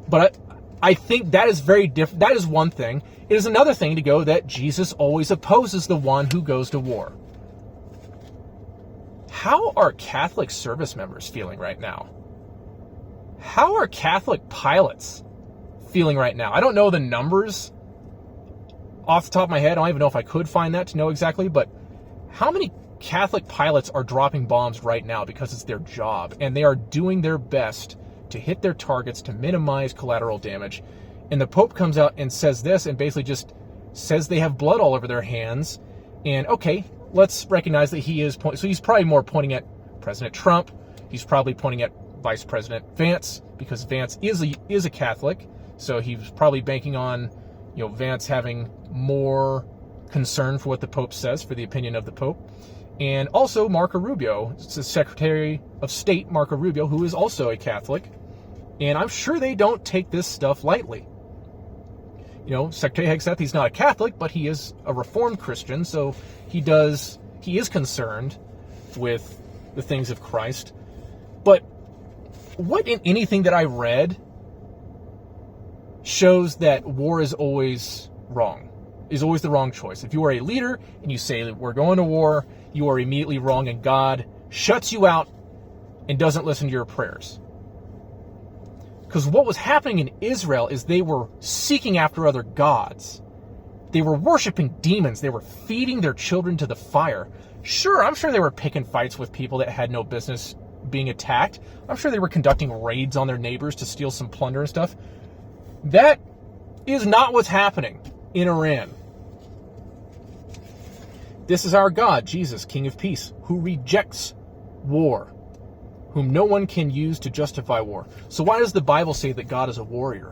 But I think that is very different. That is one thing. It is another thing to go that Jesus always opposes the one who goes to war. How are Catholic service members feeling right now? How are Catholic pilots feeling right now. I don't know the numbers off the top of my head. I don't even know if I could find that to know exactly, but how many Catholic pilots are dropping bombs right now because it's their job, and they are doing their best to hit their targets to minimize collateral damage. And the Pope comes out and says this, and basically just says they have blood all over their hands. And okay, let's recognize that he is so he's probably more pointing at President Trump. He's probably pointing at Vice President Vance, because Vance is a Catholic, so he's probably banking on, Vance having more concern for what the Pope says, for the opinion of the Pope. And also Marco Rubio, it's the Secretary of State, Marco Rubio, who is also a Catholic. And I'm sure they don't take this stuff lightly. Secretary Hegseth, he's not a Catholic, but he is a Reformed Christian, so he is concerned with the things of Christ. But what in anything that I read shows that war is always wrong, is always the wrong choice. If you are a leader and you say we're going to war, you are immediately wrong, and God shuts you out and doesn't listen to your prayers. Because what was happening in Israel is they were seeking after other gods. They were worshiping demons. They were feeding their children to the fire. Sure, I'm sure they were picking fights with people that had no business being attacked. I'm sure they were conducting raids on their neighbors to steal some plunder and stuff. That is not what's happening in Iran. This is our God, Jesus, King of Peace, who rejects war, whom no one can use to justify war. So why does the Bible say that God is a warrior?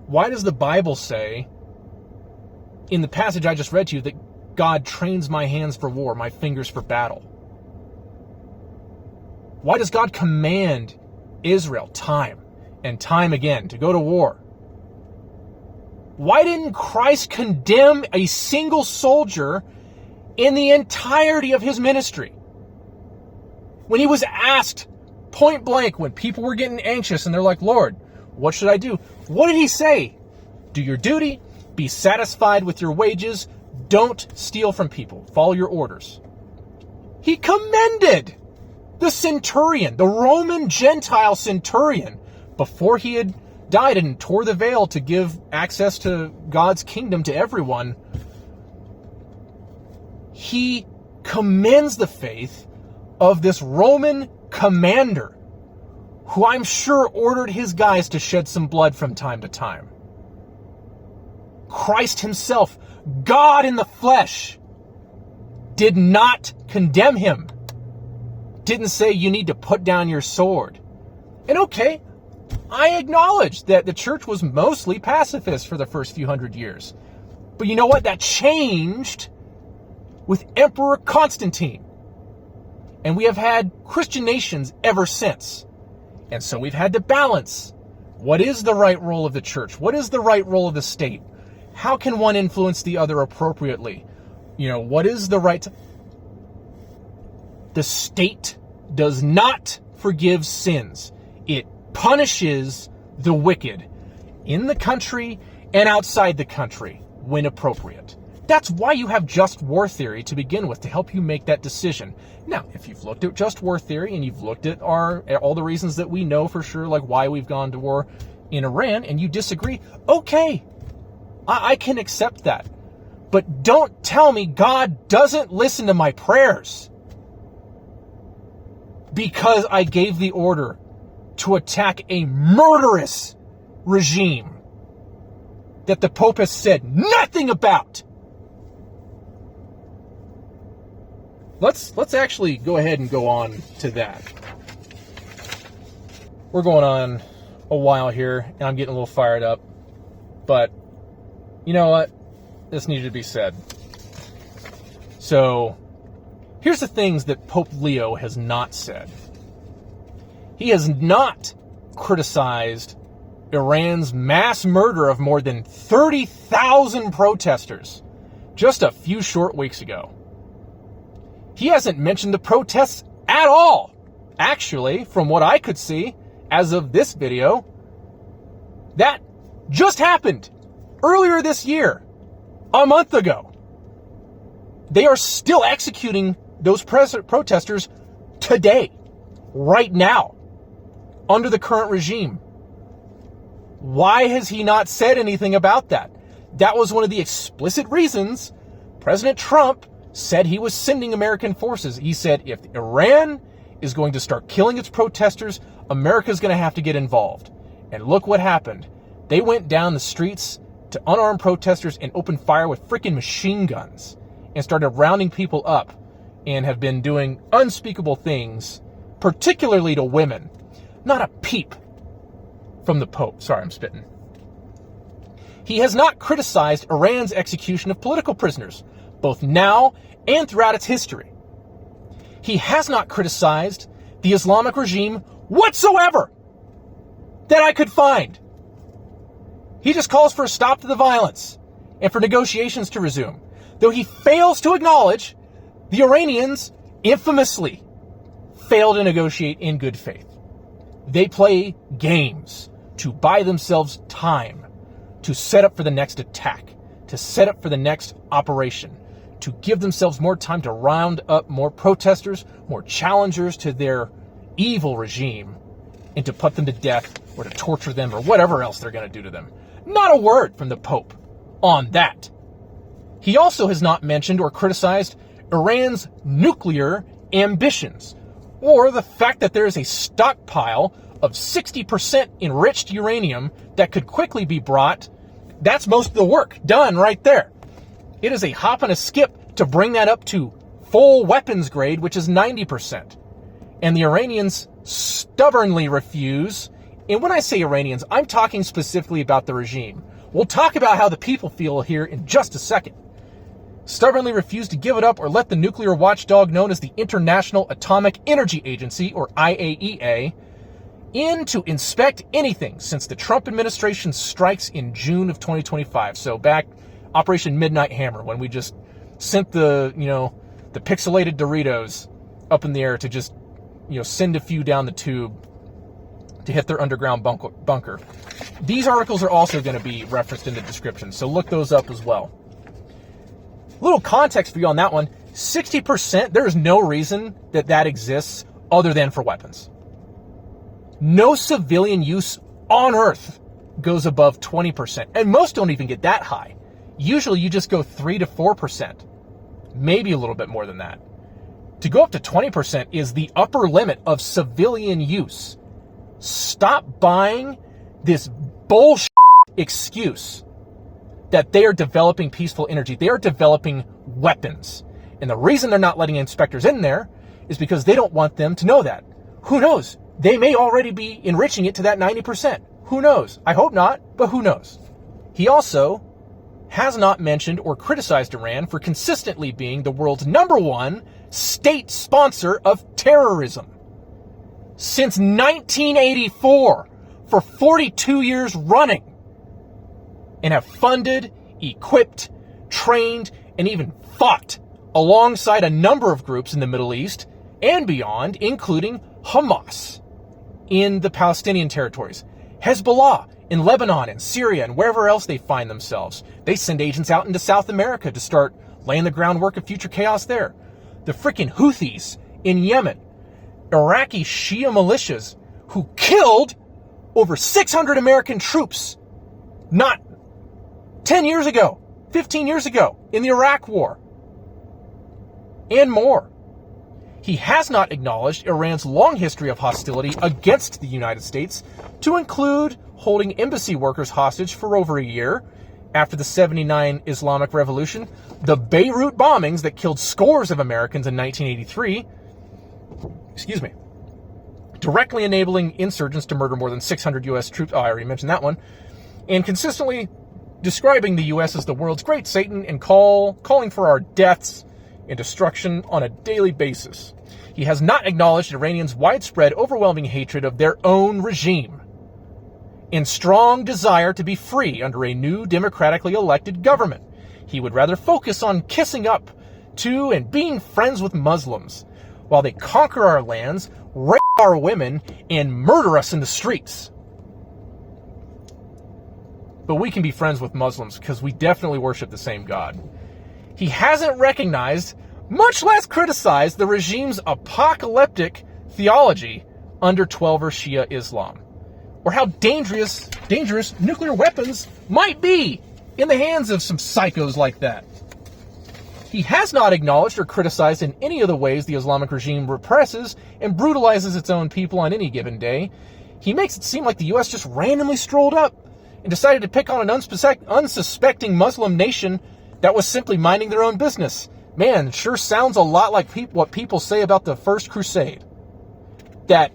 Why does the Bible say, in the passage I just read to you, that God trains my hands for war, my fingers for battle? Why does God command Israel time and time again to go to war? Why didn't Christ condemn a single soldier in the entirety of his ministry? When he was asked point blank, when people were getting anxious and they're like, Lord, what should I do? What did he say? Do your duty, be satisfied with your wages, don't steal from people, follow your orders. He commended the centurion, the Roman Gentile centurion, before he had died and tore the veil to give access to God's kingdom to everyone. He commends the faith of this Roman commander, who I'm sure ordered his guys to shed some blood from time to time. Christ himself, God in the flesh, did not condemn him. Didn't say you need to put down your sword. And okay, I acknowledge that the church was mostly pacifist for the first few hundred years. But you know what? That changed with Emperor Constantine. And we have had Christian nations ever since. And so we've had to balance. What is the right role of the church? What is the right role of the state? How can one influence the other appropriately? What is the right... The state does not forgive sins. It punishes the wicked in the country and outside the country when appropriate. That's why you have just war theory to begin with, to help you make that decision. Now, if you've looked at just war theory and you've looked at all the reasons that we know for sure, like why we've gone to war in Iran, and you disagree, okay, I can accept that. But don't tell me God doesn't listen to my prayers because I gave the order to attack a murderous regime that the Pope has said nothing about. Let's actually go ahead and go on to that. We're going on a while here, and I'm getting a little fired up. But you know what? This needed to be said. So, here's the things that Pope Leo has not said. He has not criticized Iran's mass murder of more than 30,000 protesters just a few short weeks ago. He hasn't mentioned the protests at all. Actually, from what I could see as of this video, that just happened earlier this year, a month ago. They are still executing those protesters today. right now under the current regime. Why has he not said anything about that? That was one of the explicit reasons President Trump said he was sending American forces. He said if Iran is going to start killing its protesters, America's going to have to get involved. And look what happened. They went down the streets to unarmed protesters and opened fire with freaking machine guns and started rounding people up and have been doing unspeakable things, particularly to women. Not a peep from the Pope. Sorry, I'm spitting. He has not criticized Iran's execution of political prisoners, both now and throughout its history. He has not criticized the Islamic regime whatsoever that I could find. He just calls for a stop to the violence and for negotiations to resume, though he fails to acknowledge the Iranians infamously failed to negotiate in good faith. They play games to buy themselves time, to set up for the next attack, to set up for the next operation, to give themselves more time to round up more protesters, more challengers to their evil regime, and to put them to death or to torture them or whatever else they're going to do to them. Not a word from the Pope on that. He also has not mentioned or criticized Iran's nuclear ambitions, or the fact that there is a stockpile of 60% enriched uranium that could quickly be brought. That's most of the work done right there. It is a hop and a skip to bring that up to full weapons grade, which is 90%. And the Iranians stubbornly refuse. And when I say Iranians, I'm talking specifically about the regime. We'll talk about how the people feel here in just a second. Stubbornly refuse to give it up or let the nuclear watchdog known as the International Atomic Energy Agency, or IAEA, in to inspect anything since the Trump administration strikes in June of 2025. So back Operation Midnight Hammer, when we just sent the pixelated Doritos up in the air to just, send a few down the tube to hit their underground bunker. These articles are also going to be referenced in the description, so look those up as well. Little context for you on that one. 60%, there is no reason that exists other than for weapons. No civilian use on Earth goes above 20%, and most don't even get that high. Usually you just go 3 to 4%, maybe a little bit more than that. To go up to 20% is the upper limit of civilian use. Stop buying this bullshit excuse that they are developing peaceful energy. They are developing weapons. And the reason they're not letting inspectors in there is because they don't want them to know that. Who knows? They may already be enriching it to that 90%. Who knows? I hope not, but who knows? He also has not mentioned or criticized Iran for consistently being the world's #1 state sponsor of terrorism. Since 1984, for 42 years running, and have funded, equipped, trained, and even fought alongside a number of groups in the Middle East and beyond, including Hamas in the Palestinian territories, Hezbollah in Lebanon and Syria and wherever else they find themselves. They send agents out into South America to start laying the groundwork of future chaos there. The frickin' Houthis in Yemen, Iraqi Shia militias who killed over 600 American troops not 10 years ago, 15 years ago in the Iraq War, and more. He has not acknowledged Iran's long history of hostility against the United States, to include holding embassy workers hostage for over a year after the '79 Islamic Revolution, the Beirut bombings that killed scores of Americans in 1983, directly enabling insurgents to murder more than 600 U.S. troops. Oh, I already mentioned that one. And consistently describing the U.S. as the world's great Satan and calling for our deaths and destruction on a daily basis. He has not acknowledged Iranians' widespread, overwhelming hatred of their own regime and strong desire to be free under a new democratically elected government. He would rather focus on kissing up to and being friends with Muslims while they conquer our lands, rape our women, and murder us in the streets. But we can be friends with Muslims because we definitely worship the same God. He hasn't recognized, much less criticized, the regime's apocalyptic theology under 12er Shia Islam, or how dangerous nuclear weapons might be in the hands of some psychos like that. He has not acknowledged or criticized in any of the ways the Islamic regime represses and brutalizes its own people on any given day. He makes it seem like the U.S. just randomly strolled up and decided to pick on an unsuspecting Muslim nation that was simply minding their own business. Man, it sure sounds a lot like what people say about the First Crusade. That,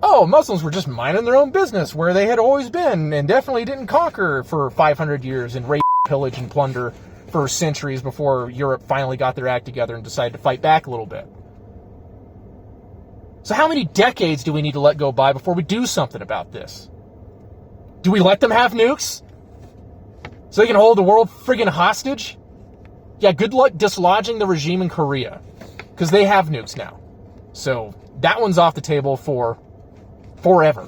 oh, Muslims were just minding their own business where they had always been and definitely didn't conquer for 500 years and rape, pillage, and plunder for centuries before Europe finally got their act together and decided to fight back a little bit. So how many decades do we need to let go by before we do something about this? Do we let them have nukes so they can hold the world friggin' hostage? Yeah, good luck dislodging the regime in Korea, because they have nukes now. So that one's off the table for forever.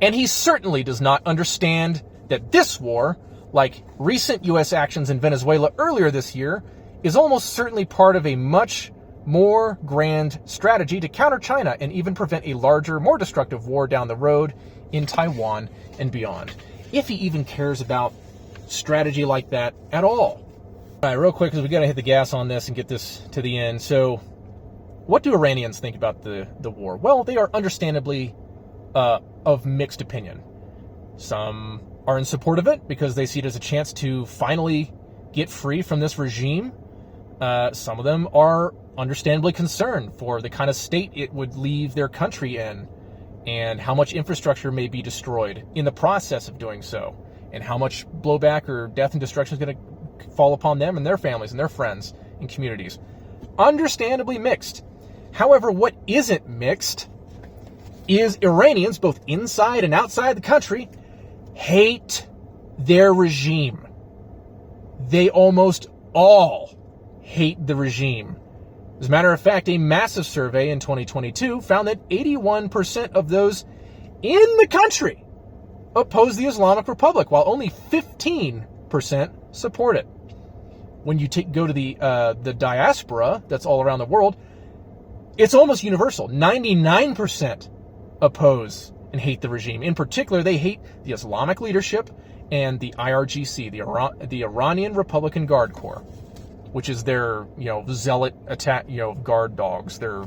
And he certainly does not understand that this war, like recent U.S. actions in Venezuela earlier this year, is almost certainly part of a much more grand strategy to counter China and even prevent a larger, more destructive war down the road in Taiwan and beyond. If he even cares about strategy like that at all. All right, real quick, because we got to hit the gas on this and get this to the end. So, what do Iranians think about the war? Well, they are understandably of mixed opinion. Some are in support of it because they see it as a chance to finally get free from this regime. Some of them are understandably concerned for the kind of state it would leave their country in and how much infrastructure may be destroyed in the process of doing so, and how much blowback or death and destruction is going to fall upon them and their families and their friends and communities. Understandably mixed. However, what isn't mixed is Iranians, both inside and outside the country, hate their regime. They almost all hate the regime. As a matter of fact, a massive survey in 2022 found that 81% of those in the country oppose the Islamic Republic, while only 15% support it. When you go to the diaspora that's all around the world, it's almost universal. 99% oppose and hate the regime. In particular, they hate the Islamic leadership and the IRGC, the Iranian Republican Guard Corps, which is their, zealot attack, guard dogs, their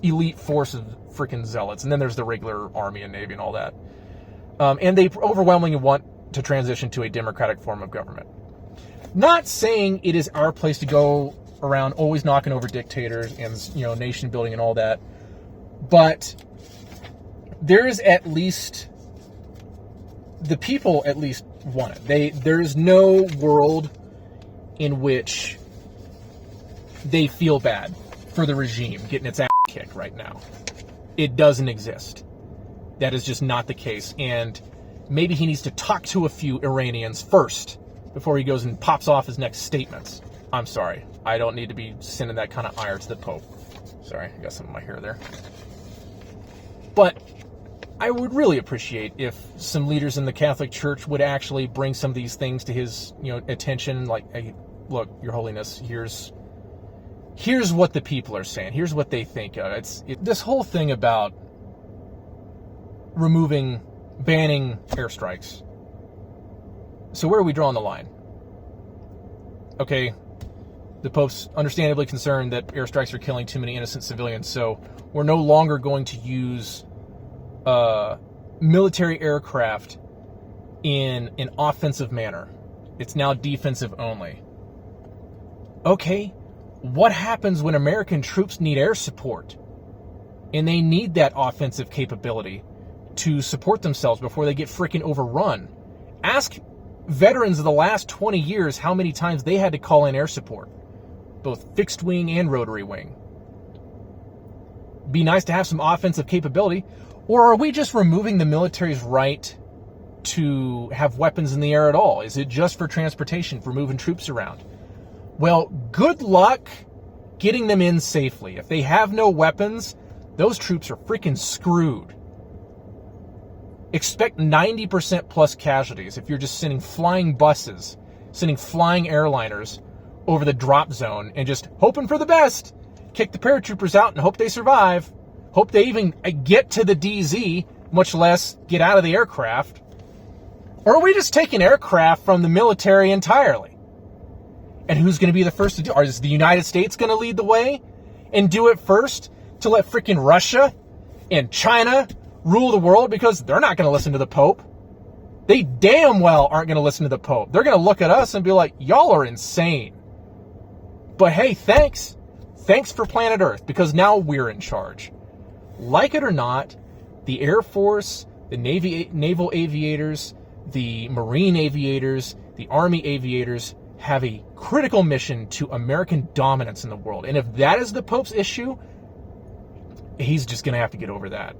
elite force of freaking zealots. And then there's the regular army and navy and all that. And they overwhelmingly want to transition to a democratic form of government. Not saying it is our place to go around always knocking over dictators and, nation building and all that. But there is at least, the people at least want it. There is no world in which they feel bad for the regime getting its ass kicked right now. It doesn't exist. That is just not the case. And maybe he needs to talk to a few Iranians first before he goes and pops off his next statements. I'm sorry. I don't need to be sending that kind of ire to the Pope. Sorry, I got some in my hair there. But I would really appreciate if some leaders in the Catholic Church would actually bring some of these things to his, attention. Like, hey, look, Your Holiness, here's what the people are saying. Here's what they think of. This whole thing about banning airstrikes. So where are we drawing the line? Okay, the Pope's understandably concerned that airstrikes are killing too many innocent civilians, so we're no longer going to use military aircraft in an offensive manner. It's now defensive only. Okay, what happens when American troops need air support and they need that offensive capability to support themselves before they get freaking overrun? Ask veterans of the last 20 years how many times they had to call in air support, both fixed wing and rotary wing. Be nice to have some offensive capability. Or are we just removing the military's right to have weapons in the air at all? Is it just for transportation, for moving troops around? Well, good luck getting them in safely. If they have no weapons, those troops are freaking screwed. Expect 90% plus casualties if you're just sending flying buses, sending flying airliners over the drop zone and just hoping for the best. kick the paratroopers out and hope they survive. Hope they even get to the DZ, much less get out of the aircraft. Or are we just taking aircraft from the military entirely? And who's going to be the first to do it? Is the United States going to lead the way and do it first to let freaking Russia and China rule the world? Because they're not going to listen to the Pope. They damn well aren't going to listen to the Pope. They're going to look at us and be like, y'all are insane. But hey, thanks. Thanks for planet Earth, because now we're in charge. Like it or not, the Air Force, the naval aviators, the Marine aviators, the Army aviators have a critical mission to American dominance in the world. And if that is the Pope's issue, he's just going to have to get over that.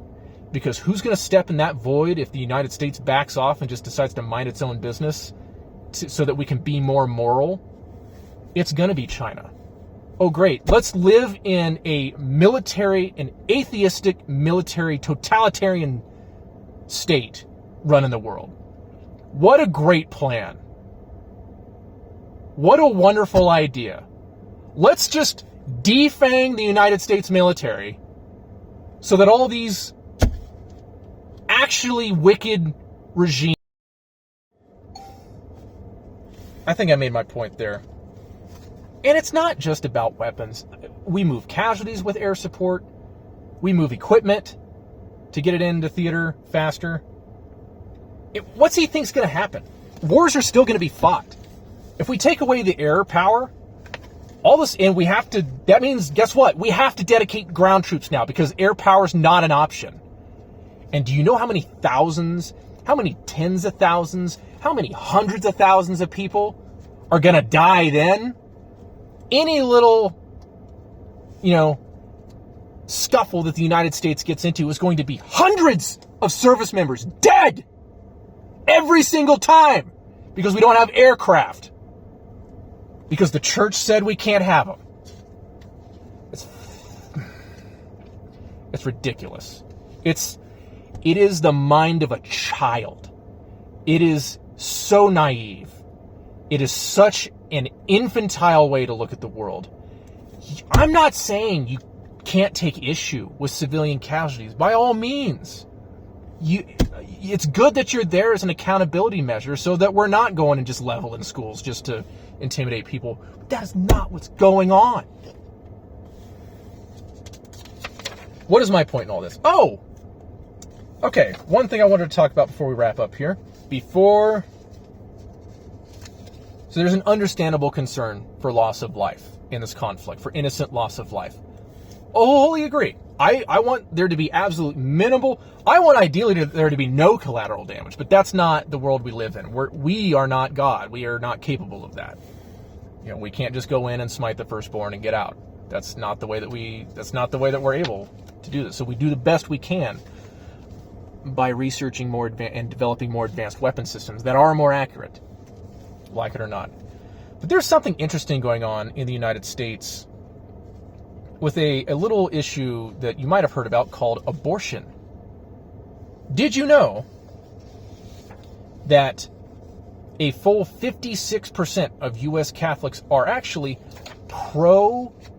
Because who's going to step in that void if the United States backs off and just decides to mind its own business so that we can be more moral? It's going to be China. Oh, great. Let's live in a military, an atheistic military, totalitarian state running the world. What a great plan. What a wonderful idea. Let's just defang the United States military so that all these actually wicked regimes... I think I made my point there. And it's not just about weapons. We move casualties with air support. We move equipment to get it into theater faster. What's he think's going to happen? Wars are still going to be fought. If we take away the air power, all this, and we have to, that means, guess what? We have to dedicate ground troops now because air power is not an option. And do you know how many thousands, how many tens of thousands, how many hundreds of thousands of people are going to die then? Any little, scuffle that the United States gets into is going to be hundreds of service members dead every single time because we don't have aircraft. Because the church said we can't have them. It's ridiculous. It is the mind of a child. It is so naive. It is such an infantile way to look at the world. I'm not saying you can't take issue with civilian casualties. By all means. It's good that you're there as an accountability measure so that we're not going and just leveling schools just to intimidate people. But that is not what's going on. What is my point in all this? Oh! Okay, one thing I wanted to talk about before we wrap up here. So there's an understandable concern for loss of life in this conflict, for innocent loss of life. Oh, wholly agree. I want there to be absolute minimal. I want ideally there to be no collateral damage, but that's not the world we live in. We are not God. We are not capable of that. We can't just go in and smite the firstborn and get out. That's not the way that we're able to do this. So we do the best we can by researching more and developing more advanced weapon systems that are more accurate. Like it or not. But there's something interesting going on in the United States with a little issue that you might have heard about called abortion. Did you know that a full 56% of U.S. Catholics are actually pro-choice?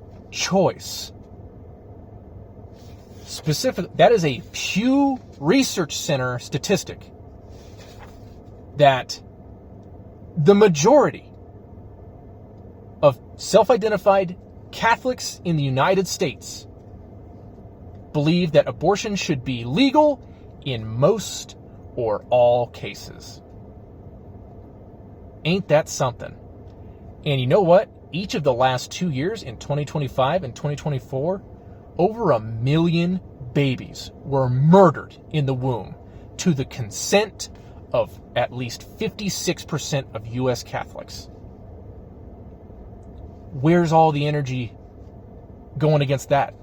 That is a Pew Research Center statistic that the majority of self-identified Catholics in the United States believe that abortion should be legal in most or all cases. Ain't that something? And you know what? Each of the last 2 years, in 2025 and 2024, over 1 million babies were murdered in the womb to the consent of at least 56% of U.S. Catholics. Where's all the energy going against that?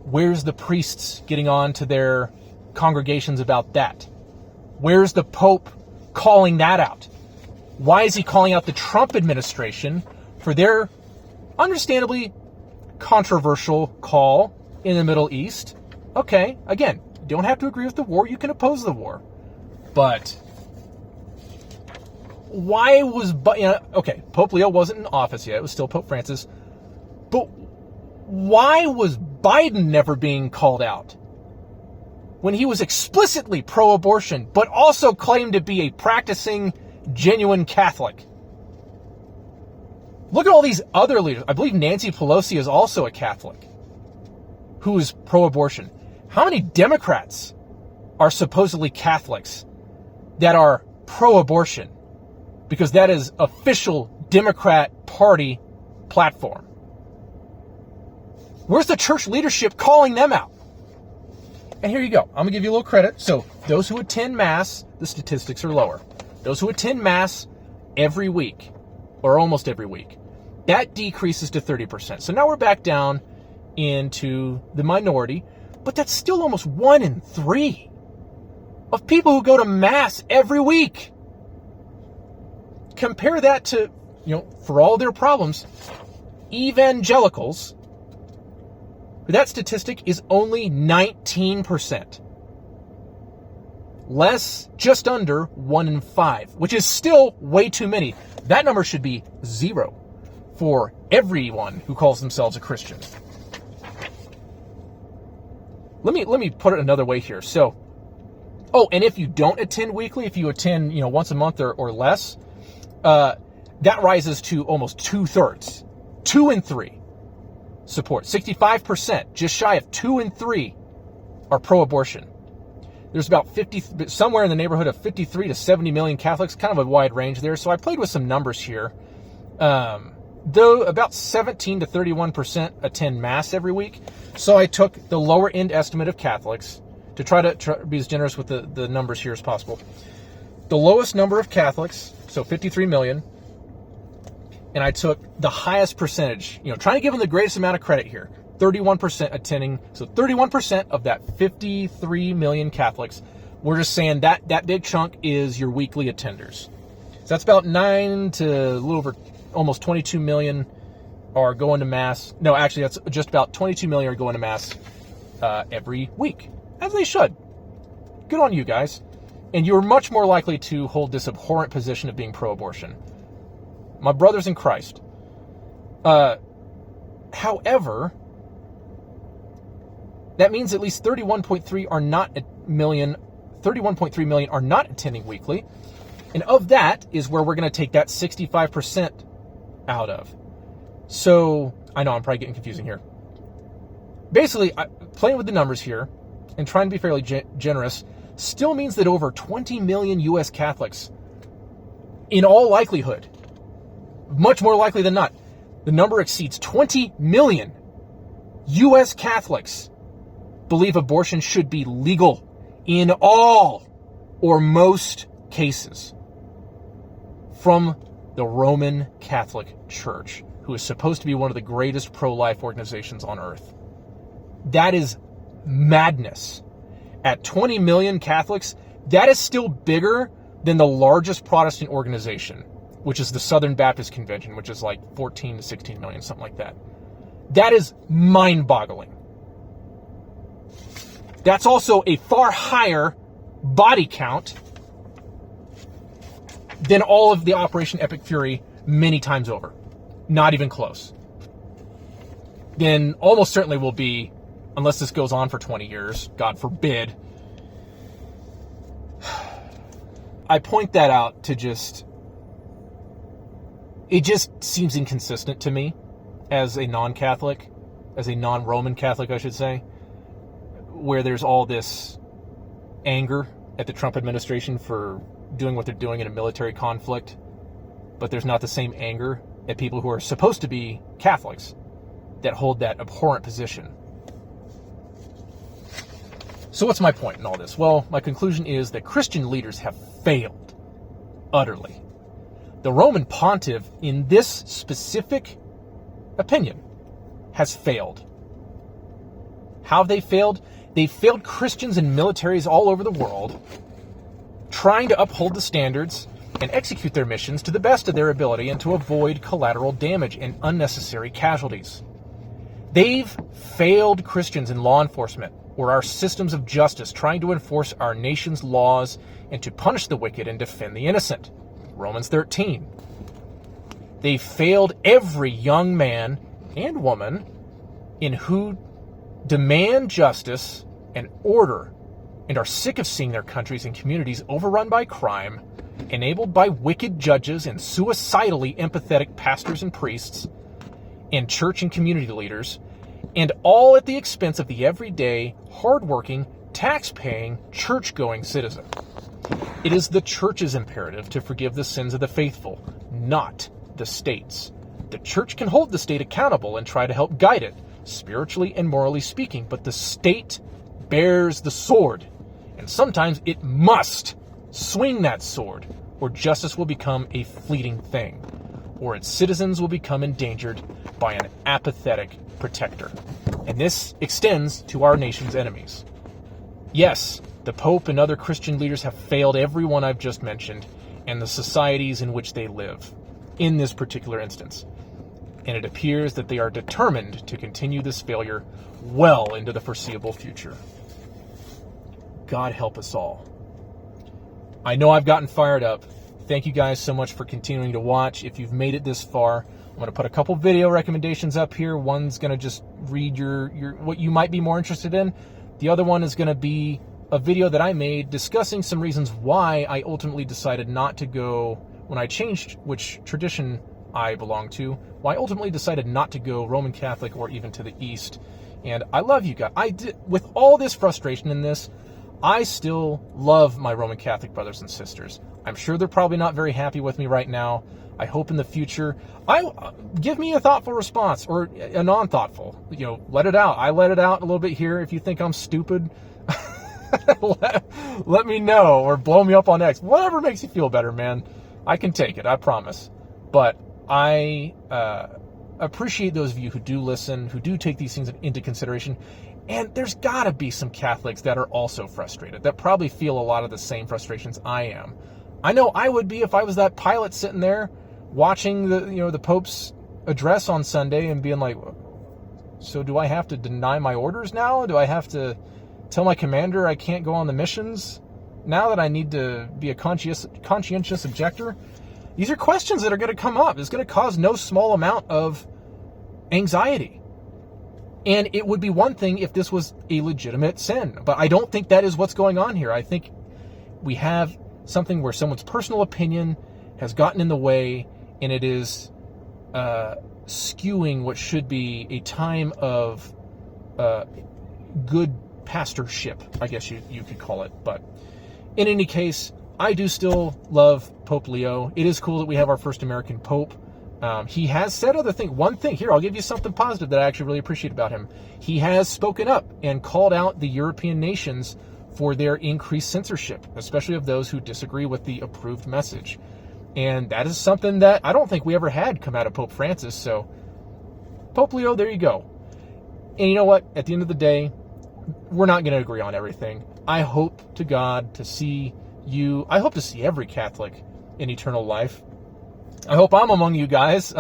Where's the priests getting on to their congregations about that? Where's the Pope calling that out? Why is he calling out the Trump administration for their understandably controversial call in the Middle East? Okay, again, you don't have to agree with the war. You can oppose the war. But why was... okay, Pope Leo wasn't in office yet. It was still Pope Francis. But Why was Biden never being called out when he was explicitly pro-abortion, but also claimed to be a practicing, genuine Catholic? Look at all these other leaders. I believe Nancy Pelosi is also a Catholic who is pro-abortion. How many Democrats are supposedly Catholics that are pro-abortion? Because that is official Democrat Party platform. Where's the church leadership calling them out? And here you go. I'm going to give you a little credit. So those who attend Mass, the statistics are lower. Those who attend Mass every week, or almost every week, that decreases to 30%. So now we're back down into the minority, but that's still almost 1 in 3 of people who go to Mass every week. Compare that to, for all their problems, evangelicals. That statistic is only 19%. Less, just under 1 in 5, which is still way too many. That number should be 0 for everyone who calls themselves a Christian. Let me put it another way here. So, and if you don't attend weekly, if you attend, once a month or less, that rises to almost 2/3, 2 in 3 support. 65%, just shy of 2 in 3 are pro-abortion. There's about somewhere in the neighborhood of 53 to 70 million Catholics, kind of a wide range there. So I played with some numbers here. Though about 17 to 31% attend Mass every week. So I took the lower end estimate of Catholics to try to be as generous with the numbers here as possible. The lowest number of Catholics, so 53 million, and I took the highest percentage, trying to give them the greatest amount of credit here, 31% attending. So 31% of that 53 million Catholics, we're just saying that big chunk is your weekly attenders. So that's about 9 to a little over almost 22 million are going to Mass. No, actually, that's just about 22 million are going to Mass every week, as they should. Good on you guys. And you're much more likely to hold this abhorrent position of being pro-abortion. My brothers in Christ. However, that means at least 31.3 million are not attending weekly. And of that is where we're going to take that 65% out of. So, I know I'm probably getting confusing here. Basically, playing with the numbers here and trying to be fairly generous still means that over 20 million U.S. Catholics, in all likelihood, much more likely than not, the number exceeds 20 million U.S. Catholics believe abortion should be legal in all or most cases from the Roman Catholic Church, who is supposed to be one of the greatest pro-life organizations on earth. That is madness. At 20 million Catholics, that is still bigger than the largest Protestant organization, which is the Southern Baptist Convention, which is like 14 to 16 million, something like that. That is mind-boggling. That's also a far higher body count than all of the Operation Epic Fury many times over. Not even close. Then almost certainly will be, unless this goes on for 20 years, God forbid. I point that out to it just seems inconsistent to me as a non-Catholic, as a non-Roman Catholic, I should say, where there's all this anger at the Trump administration for doing what they're doing in a military conflict, but there's not the same anger at people who are supposed to be Catholics that hold that abhorrent position. So what's my point in all this? Well, my conclusion is that Christian leaders have failed utterly. The Roman pontiff, in this specific opinion, has failed. How have they failed? They failed Christians and militaries all over the world, trying to uphold the standards and execute their missions to the best of their ability and to avoid collateral damage and unnecessary casualties. They've failed Christians in law enforcement or our systems of justice, trying to enforce our nation's laws and to punish the wicked and defend the innocent. Romans 13. They failed every young man and woman in who demand justice and order and are sick of seeing their countries and communities overrun by crime, enabled by wicked judges and suicidally empathetic pastors and priests and church and community leaders, and all at the expense of the everyday, hardworking, tax-paying, church-going citizen. It is the church's imperative to forgive the sins of the faithful, not the state's. The church can hold the state accountable and try to help guide it, spiritually and morally speaking, but the state bears the sword, and sometimes it must swing that sword, or justice will become a fleeting thing, or its citizens will become endangered by an apathetic protector. And this extends to our nation's enemies. Yes, the Pope and other Christian leaders have failed everyone I've just mentioned, and the societies in which they live, in this particular instance. And it appears that they are determined to continue this failure well into the foreseeable future. God help us all. I know I've gotten fired up. Thank you guys so much for continuing to watch. If you've made it this far, I'm going to put a couple video recommendations up here. One's going to just read your what you might be more interested in. The other one is going to be a video that I made discussing some reasons why I ultimately decided not to go, when I changed which tradition I belong to, why I ultimately decided not to go Roman Catholic or even to the East. And I love you guys. With all this frustration in this, I still love my Roman Catholic brothers and sisters. I'm sure they're probably not very happy with me right now. I hope in the future, give me a thoughtful response or a non-thoughtful. Let it out. I let it out a little bit here. If you think I'm stupid, let me know, or blow me up on X. Whatever makes you feel better, man. I can take it, I promise. But I appreciate those of you who do listen, who do take these things into consideration. And there's got to be some Catholics that are also frustrated, that probably feel a lot of the same frustrations I am. I know I would be if I was that pilot sitting there watching the Pope's address on Sunday and being like, so do I have to deny my orders now? Do I have to tell my commander I can't go on the missions now that I need to be a conscientious objector? These are questions that are going to come up. It's going to cause no small amount of anxiety. And it would be one thing if this was a legitimate sin. But I don't think that is what's going on here. I think we have something where someone's personal opinion has gotten in the way, and it is skewing what should be a time of good pastorship, I guess you could call it. But in any case, I do still love Pope Leo. It is cool that we have our first American Pope. He has said other things. One thing, here, I'll give you something positive that I actually really appreciate about him. He has spoken up and called out the European nations for their increased censorship, especially of those who disagree with the approved message. And that is something that I don't think we ever had come out of Pope Francis. So, Pope Leo, there you go. And you know what? At the end of the day, we're not going to agree on everything. I hope to God to see you. I hope to see every Catholic in eternal life. I hope I'm among you guys.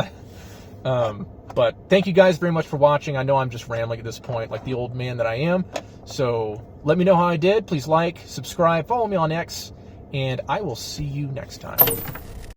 But thank you guys very much for watching. I know I'm just rambling at this point, like the old man that I am. So let me know how I did. Please like, subscribe, follow me on X, and I will see you next time.